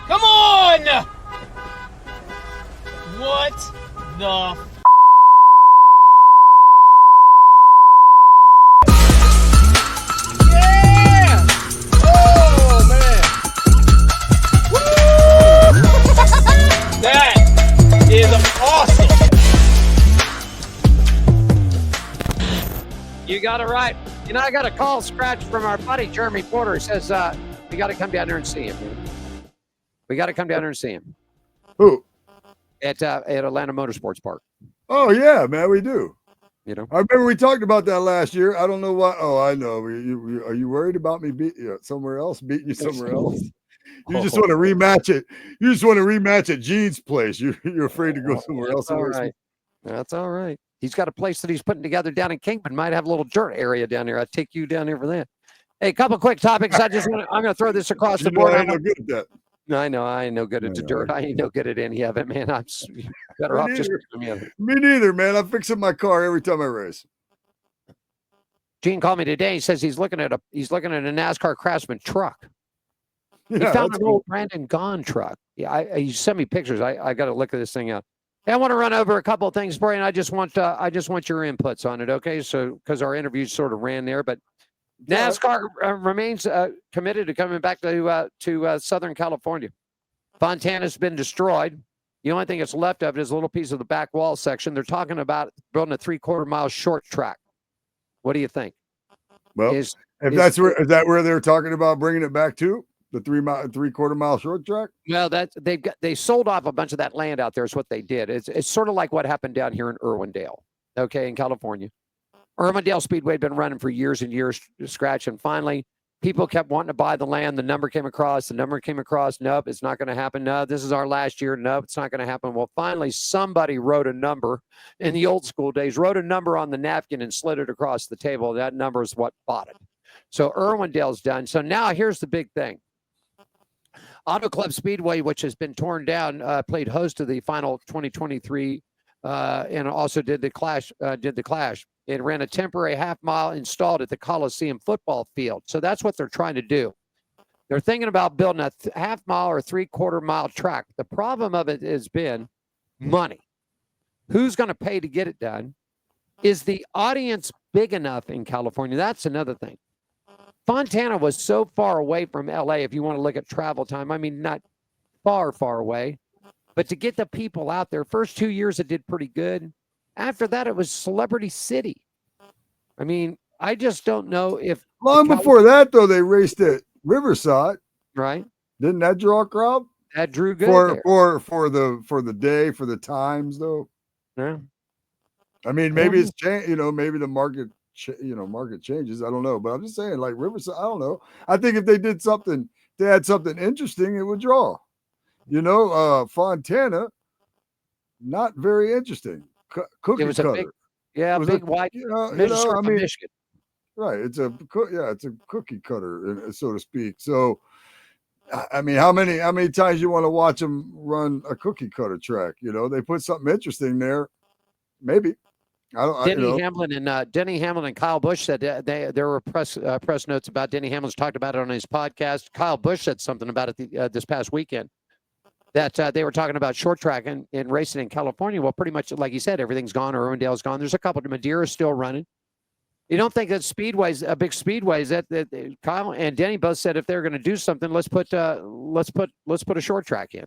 Come on! What the yeah! Oh man! Woo! That is awesome! You got it right. I got a call, Scratch, from our buddy Jeremy Porter. He says we got to come down there and see him, man. We got to come down there and see him. Who? At Atlanta Motorsports Park. Oh yeah, man, we do. I remember we talked about that last year. I don't know why. Oh, I know. Are you worried about me beating you somewhere else? Beating you somewhere else? You just want to rematch it. You just want to rematch at Gene's place. You're afraid to go somewhere else. All right. That's all right. He's got a place that he's putting together down in Kingman. Might have a little dirt area down there. I'd take you down there for that. Hey, a couple quick topics. I'm going to throw this across the board. I ain't no good at that. I know. I ain't no good at the dirt. I ain't no good at any of it, man. I'm better off just. Me neither, man. I'm fixing my car every time I race. Gene called me today. He says he's looking at a NASCAR Craftsman truck. Yeah, he found an old Brandon Gaughan truck. Yeah, he sent me pictures. I got to look at this thing out. Hey, I want to run over a couple of things for you, and I just want your inputs on it, okay? So because our interview sort of ran there, but NASCAR remains committed to coming back to Southern California. Fontana's been destroyed. The only thing that's left of it is a little piece of the back wall section. They're talking about building a 3/4 mile short track. What do you think? Well, is that where they're talking about bringing it back to the 3/4 mile short track? Well, they sold off a bunch of that land out there. Is what they did. It's sort of like what happened down here in Irwindale, okay, in California. Irwindale Speedway had been running for years and years, Scratch, and finally people kept wanting to buy the land. The number came across. Nope, it's not going to happen. No, this is our last year. Nope, it's not going to happen. Well, finally, somebody wrote a number in the old school days, wrote a number on the napkin and slid it across the table. That number is what bought it. So Irwindale's done. So now here's the big thing. Auto Club Speedway, which has been torn down, played host to the final 2023 and also did the Clash. It ran a temporary half mile installed at the Coliseum football field. So that's what they're trying to do. They're thinking about building a half mile or 3/4 mile track. The problem of it has been money. Who's going to pay to get it done? Is the audience big enough in California? That's another thing. Fontana was so far away from LA. If you want to look at travel time, I mean, not far, far away, but to get the people out there, first 2 years it did pretty good. After that, it was Celebrity City. I mean, I just don't know if long before that though they raced at Riverside, right? Didn't that draw a crowd? That drew good for there. for the day, for the times though. Yeah. I mean, maybe it's changed. Maybe the market market changes. I don't know, but I'm just saying, like Riverside. I don't know. I think if they did something, they had something interesting, it would draw. Fontana, not very interesting. Cookie It was a cutter. big, yeah, It was big white. I mean, Michigan. right? It's a cookie cutter, so to speak. So, I mean, how many times you want to watch them run a cookie cutter track? They put something interesting there. Maybe. Denny Hamlin and Kyle Busch said there were press notes about Denny Hamlin's talked about it on his podcast. Kyle Busch said something about it this past weekend that they were talking about short track and racing in California. Well, pretty much like you said, everything's gone. Irwindale's gone. There's a couple. Madeira's still running. You don't think that speedways, big speedways, that Kyle and Denny both said if they're going to do something, let's put a short track in.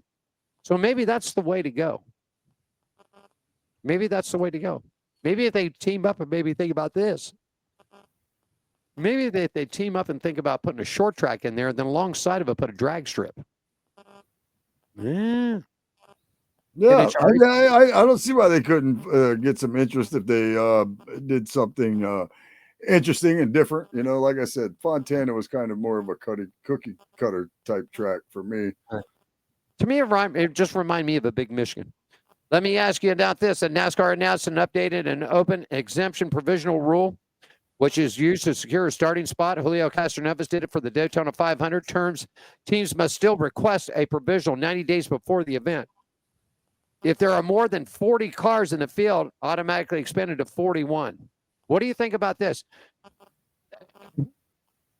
So maybe that's the way to go. Maybe that's the way to go. Maybe if they team up and maybe think about this. Maybe if they team up and think about putting a short track in there, and then alongside of it put a drag strip. Yeah. Yeah, I don't see why they couldn't get some interest if they did something interesting and different. Like I said, Fontana was kind of more of a cookie cutter type track for me. To me, it just reminded me of a big Michigan. Let me ask you about this. NASCAR announced an updated and open exemption provisional rule, which is used to secure a starting spot. Julio Castroneves did it for the Daytona 500. Teams must still request a provisional 90 days before the event. If there are more than 40 cars in the field, automatically expanded to 41. What do you think about this?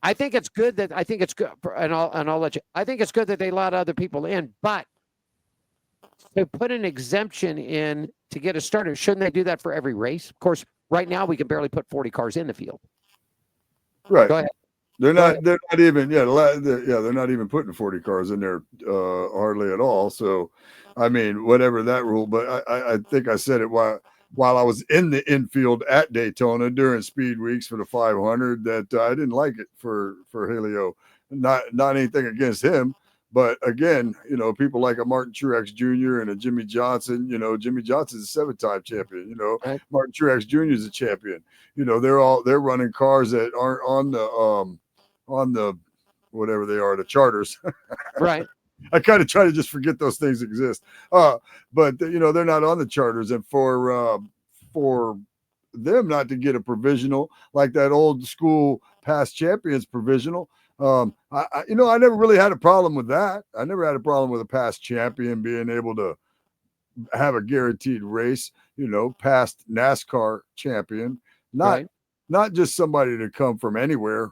I think it's good, and I'll let you. I think it's good that they allowed other people in, but to put an exemption in to get us started, shouldn't they do that for every race? Of course, right now we can barely put 40 cars in the field. Right. Go ahead. They're not even they're not even putting 40 cars in there hardly at all. So, I mean, whatever that rule, but I think I said it while I was in the infield at Daytona during speed weeks for the 500 that I didn't like it for Helio. Not anything against him. But again, people like a Martin Truex Jr. and a Jimmy Johnson, Jimmy Johnson's a 7-time champion, Right. Martin Truex Jr. is a champion. They're running cars that aren't on the whatever they are, the charters. Right. I kind of try to just forget those things exist. But they're not on the charters, and for them not to get a provisional like that old school past champions provisional. I never really had a problem with that. I never had a problem with a past champion being able to have a guaranteed race, past NASCAR champion, not just somebody to come from anywhere.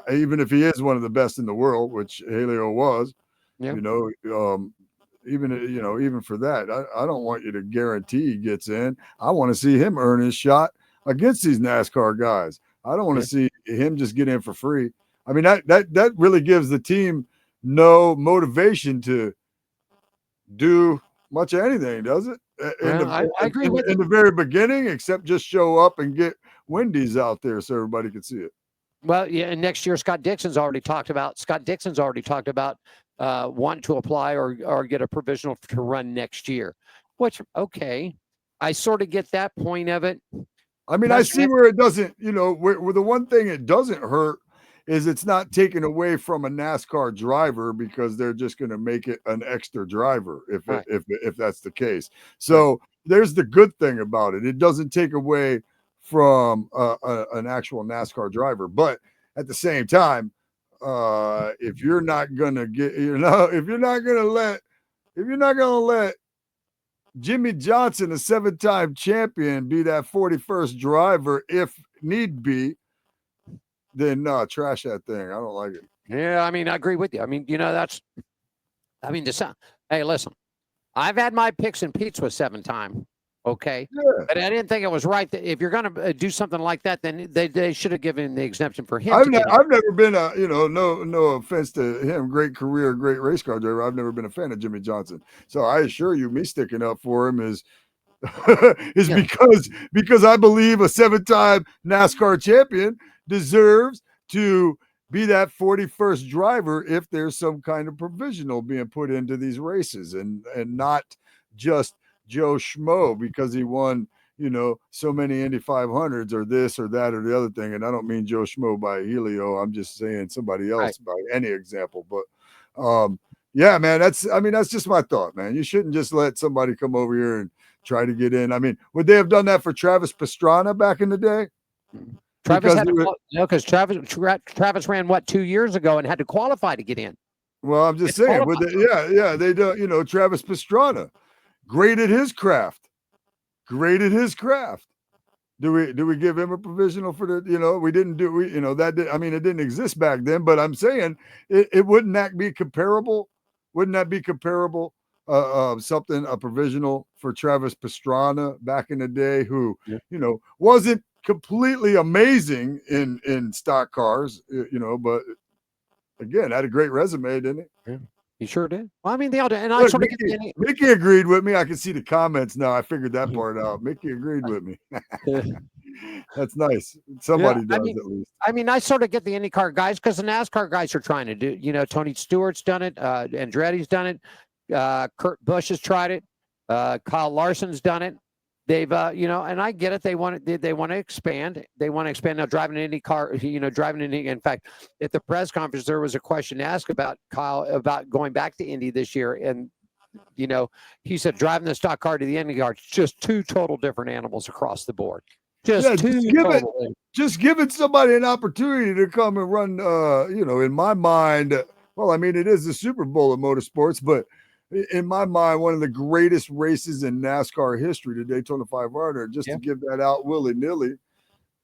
Even if he is one of the best in the world, which Helio was, even for that, I don't want you to guarantee he gets in. I want to see him earn his shot against these NASCAR guys. I don't want to see him just get in for free. I mean, that really gives the team no motivation to do much of anything, does it? I agree with you. In the very beginning, except just show up and get Wendy's out there so everybody can see it. Well, yeah, and next year Scott Dixon's already talked about wanting to apply or get a provisional to run next year. Which, okay, I sort of get that point of it. I mean, I see where it doesn't, where the one thing it doesn't hurt is it's not taken away from a NASCAR driver because they're just going to make it an extra driver if that's the case. So there's the good thing about it. It doesn't take away from an actual NASCAR driver, but at the same time, if you're not going to let Jimmy Johnson, a 7-time champion, be that 41st driver if need be, then no, trash that thing. I don't like it. Yeah, I mean, I agree with you. I mean, hey, listen, I've had my picks and Pete's with 7-time. Okay. Yeah. But I didn't think it was right that if you're going to do something like that, then they should have given the exemption for him. I've never been a, no offense to him, great career, great race car driver. I've never been a fan of Jimmy Johnson. So I assure you, me sticking up for him is because I believe a 7-time NASCAR champion deserves to be that 41st driver if there's some kind of provisional being put into these races, and not just Joe Schmo because he won, so many Indy 500s or this or that or the other thing. And I don't mean Joe Schmo by Helio. I'm just saying somebody else by any example. But yeah, man, that's just my thought, man. You shouldn't just let somebody come over here and try to get in. I mean, would they have done that for Travis Pastrana back in the day? Travis because Travis ran 2 years ago and had to qualify to get in. Well, I'm just saying, they do. Travis Pastrana, great at his craft. Do we give him a provisional for the? We didn't do. It didn't exist back then. But I'm saying it wouldn't that be comparable? Wouldn't that be comparable? A provisional for Travis Pastrana back in the day, who wasn't completely amazing in stock cars, but again had a great resume, didn't he? Yeah, he sure did. Well, I mean, they all did. And Look, Mickey agreed with me. I can see the comments now. I figured that part out. Mickey agreed with me. That's nice. Somebody does at least. I mean, I sort of get the IndyCar guys because the NASCAR guys are trying to do. Tony Stewart's done it. Andretti's done it. Kurt Busch has tried it. Kyle Larson's done it. They've, and I get it. They want to expand. They want to expand now. Driving an Indy car, driving an Indy. In fact, at the press conference, there was a question asked about Kyle about going back to Indy this year, and he said driving the stock car to the Indy car, just two total different animals across the board. Just giving somebody an opportunity to come and run. In my mind, well, I mean, it is the Super Bowl of motorsports, but in my mind, one of the greatest races in NASCAR history, the Daytona 500, just to give that out willy-nilly,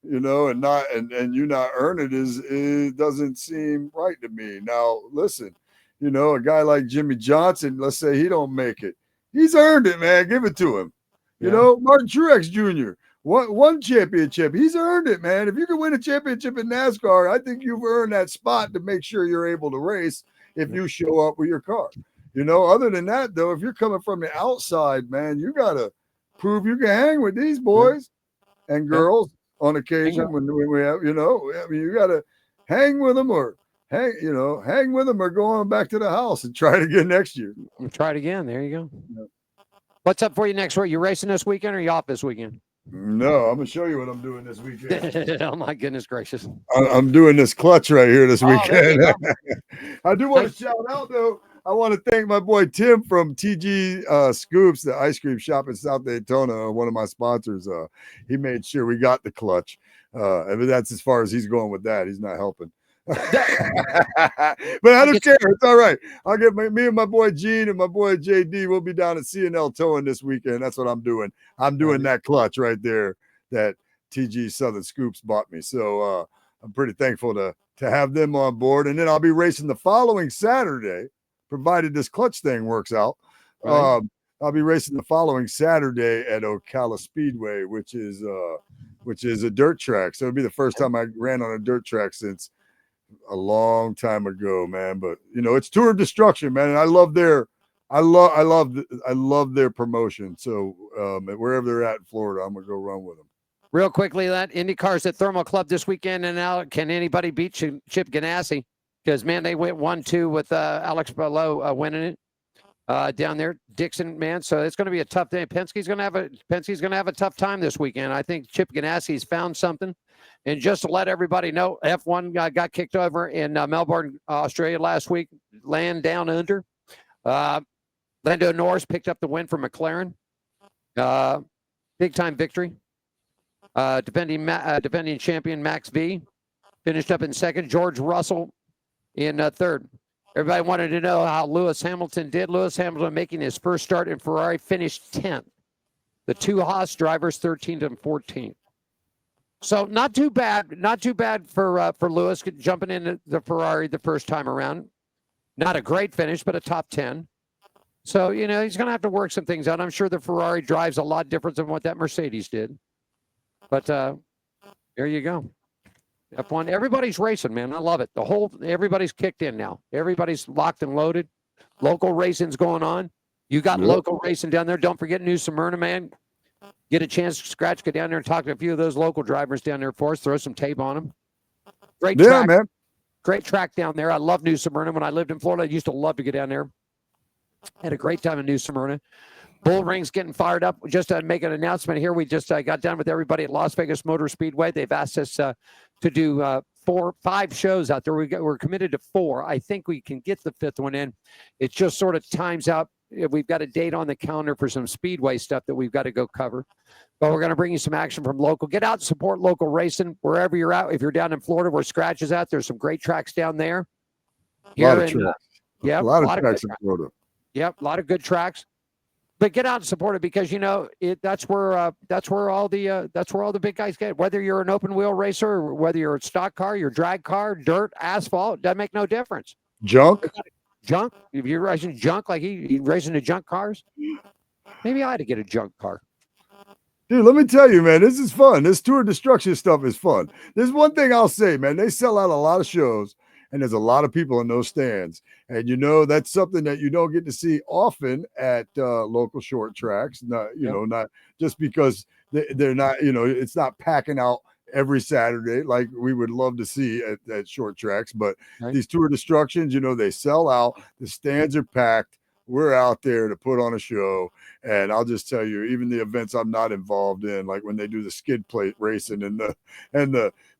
and you not earn it doesn't seem right to me. Now, listen, a guy like Jimmy Johnson, let's say he don't make it. He's earned it, man. Give it to him. Martin Truex Jr., one championship. He's earned it, man. If you can win a championship in NASCAR, I think you've earned that spot to make sure you're able to race if you show up with your car. Other than that, though, if you're coming from the outside, man, you got to prove you can hang with these boys and girls on occasion when we have, you got to hang with them or hang with them or go on back to the house and try it again next year. Try it again. There you go. Yeah. What's up for you next week? You racing this weekend or you off this weekend? No, I'm going to show you what I'm doing this weekend. Oh, my goodness gracious. I'm doing this clutch right here this weekend. I do want to shout out, though. I want to thank my boy Tim from TG Scoops, the ice cream shop in South Daytona, one of my sponsors. He made sure we got the clutch. And that's as far as he's going with that. He's not helping. But I don't care. It's all right. I'll get me and my boy Gene and my boy JD. We'll be down at C&L Towing this weekend. That's what I'm doing. I'm doing that clutch right there that TG Southern Scoops bought me. So I'm pretty thankful to have them on board. And then I'll be racing the following Saturday, provided this clutch thing works out. Right. I'll be racing the following Saturday at Ocala Speedway, which is a dirt track. So it'll be the first time I ran on a dirt track since a long time ago, man. But it's Tour of Destruction, man, and I love their promotion. So wherever they're at in Florida, I'm gonna go run with them. Real quickly, that IndyCar's at Thermal Club this weekend, and now can anybody beat Chip Ganassi? Because, man, they went 1-2 with Alex Below winning it down there, Dixon, man. So it's going to be a tough day. Penske's going to have a tough time this weekend. I think Chip Ganassi's found something. And just to let everybody know, F1 got kicked over in Melbourne, Australia last week, land down under. Lando Norris picked up the win for McLaren. Big-time victory. Defending champion Max V finished up in second. George Russell in third. Everybody wanted to know how Lewis Hamilton did. Lewis Hamilton making his first start in Ferrari finished 10th. The two Haas drivers 13th and 14th. So not too bad. Not too bad for Lewis jumping into the Ferrari the first time around. Not a great finish, but a top 10. So, he's going to have to work some things out. I'm sure the Ferrari drives a lot different than what that Mercedes did. But there you go. F1, everybody's racing, man. I love it. Everybody's kicked in now. Everybody's locked and loaded. Local racing's going on. You got local racing down there. Don't forget New Smyrna, man. Get a chance to scratch, get down there and talk to a few of those local drivers down there for us. Throw some tape on them. Great track, man. Great track down there. I love New Smyrna. When I lived in Florida, I used to love to get down there. Had a great time in New Smyrna. Bull Ring's getting fired up. Just to make an announcement here, we just got done with everybody at Las Vegas Motor Speedway. They've asked us to do 5 shows out there. We're committed to 4. I think we can get the 5th one in. It just sort of times out. We've got a date on the calendar for some Speedway stuff that we've got to go cover. But we're going to bring you some action from local. Get out and support local racing wherever you're out. If you're down in Florida where Scratch is out, there's some great tracks down there. A lot of tracks. Yeah, a lot of tracks in Florida. Yep, a lot of good tracks. But get out and support it because that's where all the big guys get. Whether you're an open wheel racer, or whether you're a stock car, your drag car, dirt, asphalt, doesn't make no difference. Junk. If you're racing junk like he racing the junk cars, maybe I had to get a junk car. Dude, let me tell you, man, this is fun. This Tour of Destruction stuff is fun. There's one thing I'll say, man. They sell out a lot of shows, and there's a lot of people in those stands. And, that's something that you don't get to see often at local short tracks. Not just because they're not, it's not packing out every Saturday like we would love to see at short tracks. But these Tour of Destructions, they sell out. The stands are packed. We're out there to put on a show. And I'll just tell you, even the events I'm not involved in, like when they do the skid plate racing and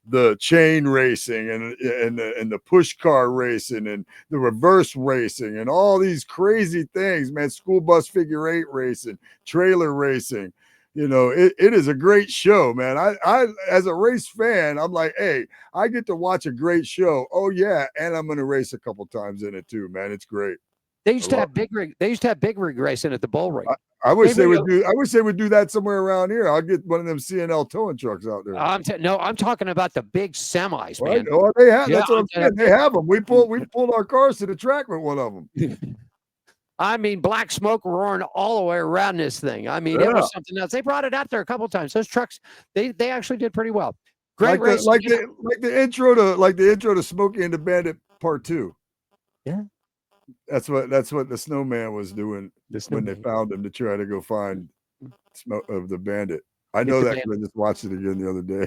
the chain racing and the push car racing and the reverse racing and all these crazy things, man, school bus figure 8 racing, trailer racing, it is a great show, man. I as a race fan, I'm like, hey, I get to watch a great show. Oh yeah. And I'm going to race a couple times in it too, man. It's great. They used to have big rig. They used to have big rig racing at the bull ring. I wish they would do. I wish they would do that somewhere around here. I'll get one of them CNL towing trucks out there. I'm talking about the big semis, man. Oh, they have. That's what I'm saying. They have them. We pulled our cars to the track with one of them. I mean, black smoke roaring all the way around this thing. I mean, it was something else. They brought it out there a couple of times. Those trucks, they actually did pretty well. Great race. Like the intro to Smokey and the Bandit Part 2. Yeah. That's what the snowman was doing when they found him to try to go find the bandit. I know that because I just watched it again the other day.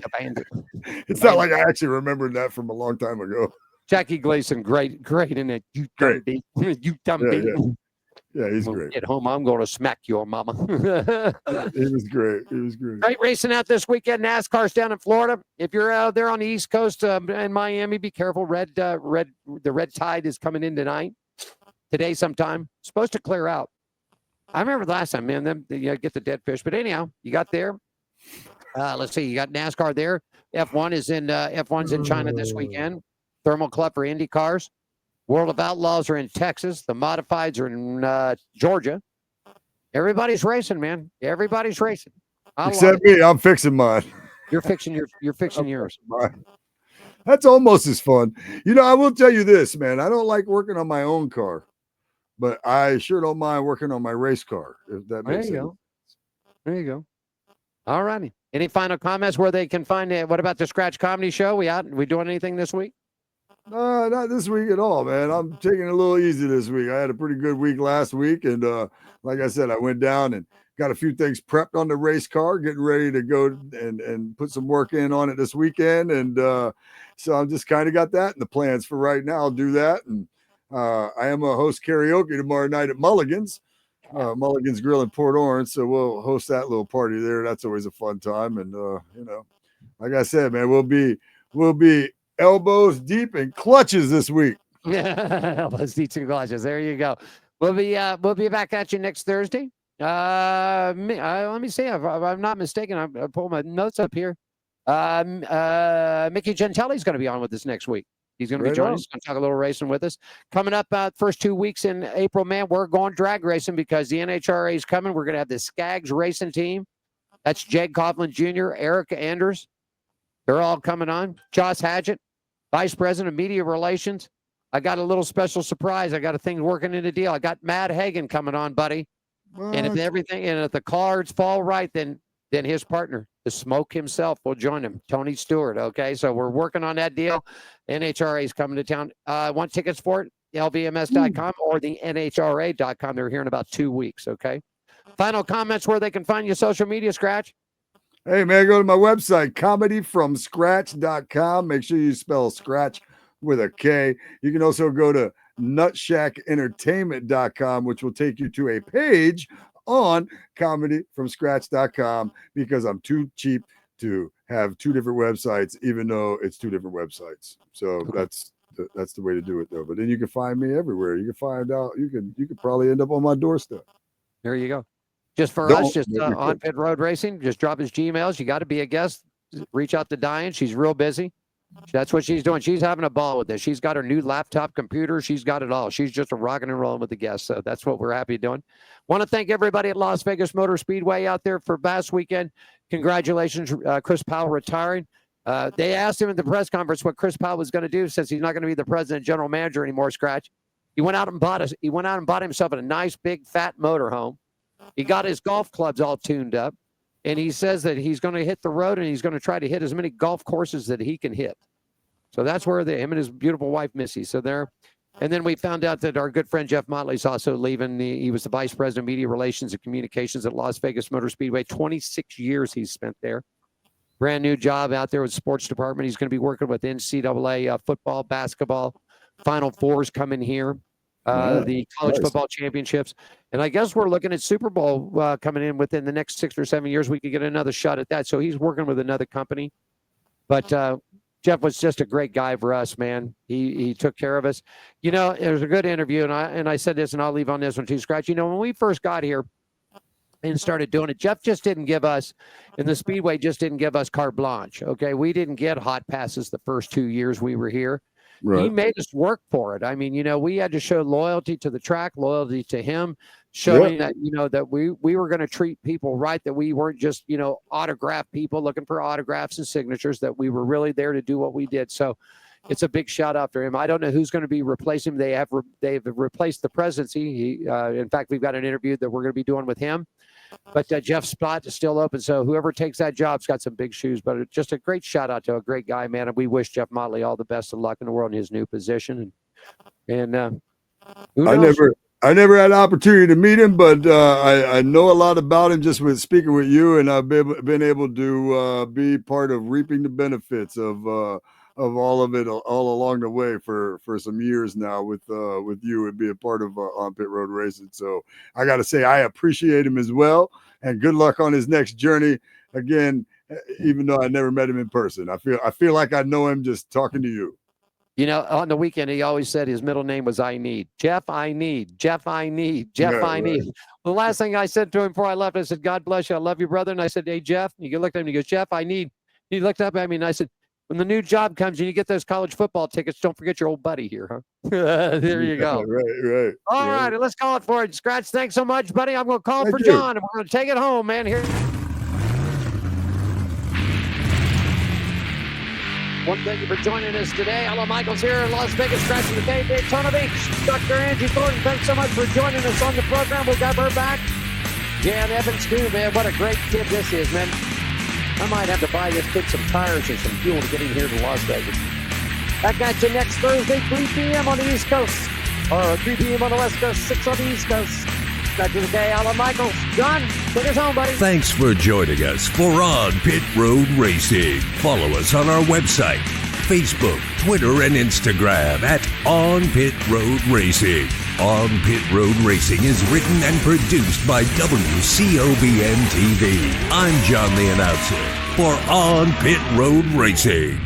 It's not like I actually remembered that from a long time ago. Jackie Gleason, great in it. You dumb beat. You dumb beat. Yeah, he's great. Get home, I'm going to smack your mama. He was great. Great racing out this weekend. NASCAR's down in Florida. If you're out there on the East Coast in Miami, be careful. The red tide is coming in tonight. Today sometime. Supposed to clear out. I remember the last time, man, get the dead fish. But anyhow, you got there. Let's see. You got NASCAR there. F1's in China this weekend. Thermal Club for Indy cars. World of Outlaws are in Texas. The Modifieds are in Georgia. Everybody's racing, man. Everybody's racing. Except me. I'm fixing mine. You're fixing yours. That's almost as fun. I will tell you this, man. I don't like working on my own car. But I sure don't mind working on my race car, if that makes sense. There you go. All righty. Any final comments where they can find it? What about the Scratch Comedy Show? We doing anything this week? Not this week at all, man. I'm taking it a little easy this week. I had a pretty good week last week. And like I said, I went down and got a few things prepped on the race car, getting ready to go and put some work in on it this weekend. And so I've just kind of got that in the plans for right now. I'll do that. And I am a host karaoke tomorrow night at Mulligan's Grill in Port Orange. So we'll host that little party there. That's always a fun time. And, like I said, man, we'll be elbows deep in clutches this week. Elbows deep in clutches. There you go. We'll be back at you next Thursday. Let me see if I'm not mistaken. I pulled my notes up here. Mickey Gentili's going to be on with us next week. He's going to be joining us. He's going to talk a little racing with us. Coming up first 2 weeks in April, man, we're going drag racing because the NHRA is coming. We're going to have the Skaggs racing team. That's Jake Coughlin Jr., Erica Anders. They're all coming on. Josh Hadgett, Vice President of Media Relations. I got a little special surprise. I got a thing working in a deal. I got Matt Hagan coming on, buddy. And if the cards fall right, then his partner, the Smoke himself, will join him, Tony Stewart. Okay, so we're working on that deal. NHRA is coming to town. Want tickets for it? LVMS.com or the NHRA.com. They're here in about 2 weeks. Okay. Final comments where they can find you social media, Scratch. Hey, man, go to my website, comedyfromscratch.com. Make sure you spell scratch with a K. You can also go to nutshackentertainment.com, which will take you to a page on comedyfromscratch.com because I'm too cheap to have 2 different websites, even though it's 2 different websites. So that's the way to do it, though. But then you can find me everywhere. You can find out. You could probably end up on my doorstep. There you go. Just for us, just on Pit Road Racing, just drop his Gmails. You got to be a guest. Reach out to Diane. She's real busy. That's what she's doing. She's having a ball with this. She's got her new laptop computer. She's got it all. She's just a rocking and rolling with the guests. So that's what we're happy doing. Want to thank everybody at Las Vegas Motor Speedway out there for Bass Weekend. Congratulations, Chris Powell retiring. They asked him at the press conference what Chris Powell was going to do since he's not going to be the president general manager anymore, Scratch. He went out and bought himself a nice big fat motorhome. He got his golf clubs all tuned up, and he says that he's going to hit the road and he's going to try to hit as many golf courses that he can hit. So that's where him and his beautiful wife, Missy. So there. And then we found out that our good friend Jeff Motley's also leaving. He was the vice president of media relations and communications at Las Vegas Motor Speedway. 26 years he's spent there. Brand new job out there with the sports department. He's going to be working with NCAA football, basketball, Final Fours coming here. The college football championships. And I guess we're looking at Super Bowl coming in within the next 6 or 7 years. We could get another shot at that. So he's working with another company. But Jeff was just a great guy for us, man. He took care of us. You know, it was a good interview. And I said this, and I'll leave on this one too, Scratch. You know, when we first got here and started doing it, Jeff just didn't give us, and the Speedway just didn't give us carte blanche. Okay. We didn't get hot passes the first 2 years we were here. Right. He made us work for it. I mean, you know, we had to show loyalty to the track, loyalty to him, showing that, you know, that we were going to treat people right, that we weren't just, you know, autograph people looking for autographs and signatures, that we were really there to do what we did. So it's a big shout out for him. I don't know who's going to be replacing him. They've replaced the presidency. In fact, we've got an interview that we're going to be doing with him. But Jeff's spot is still open, so whoever takes that job's got some big shoes. But just a great shout-out to a great guy, man, and we wish Jeff Motley all the best of luck in the world in his new position. And who knows? I never had an opportunity to meet him, but I know a lot about him just with speaking with you, and I've been able to be part of reaping the benefits of all of it all along the way for some years now with you and being part of on Pit Road Racing. So I got to say I appreciate him as well, and good luck on his next journey. Again, even though I never met him in person, I feel like I know him just talking to you. You know, on the weekend, he always said his middle name was I Need. Jeff, I need. Jeff, I need. Jeff, I need. The last thing I said to him before I left, I said, God bless you. I love you, brother. And I said, hey, Jeff. And he looked at me and he goes, Jeff, I need. He looked up at me and I said, when the new job comes and you get those college football tickets, don't forget your old buddy here, huh? There you go. Right. All right, let's call it for it. Scratch, thanks so much, buddy. I'm going to call it for John, and we're going to take it home, man. Here. One, thank you for joining us today. Alan Michaels here in Las Vegas, Scratch of the Day, Daytona Beach. Dr. Anji Thornton, thanks so much for joining us on the program. We'll have her back. Jan Evans, too, man. What a great kid this is, man. I might have to buy this kid some tires and some fuel to get him here to Las Vegas. Back at you next Thursday, 3 p.m. on the East Coast. Or 3 p.m. on the West Coast, 6 on the East Coast. Back to the day, Alan Michaels. John, take us home, buddy. Thanks for joining us for On Pit Road Racing. Follow us on our website, Facebook, Twitter, and Instagram at On Pit Road Racing. On Pit Road Racing is written and produced by WCOBN TV. I'm John the Announcer for On Pit Road Racing.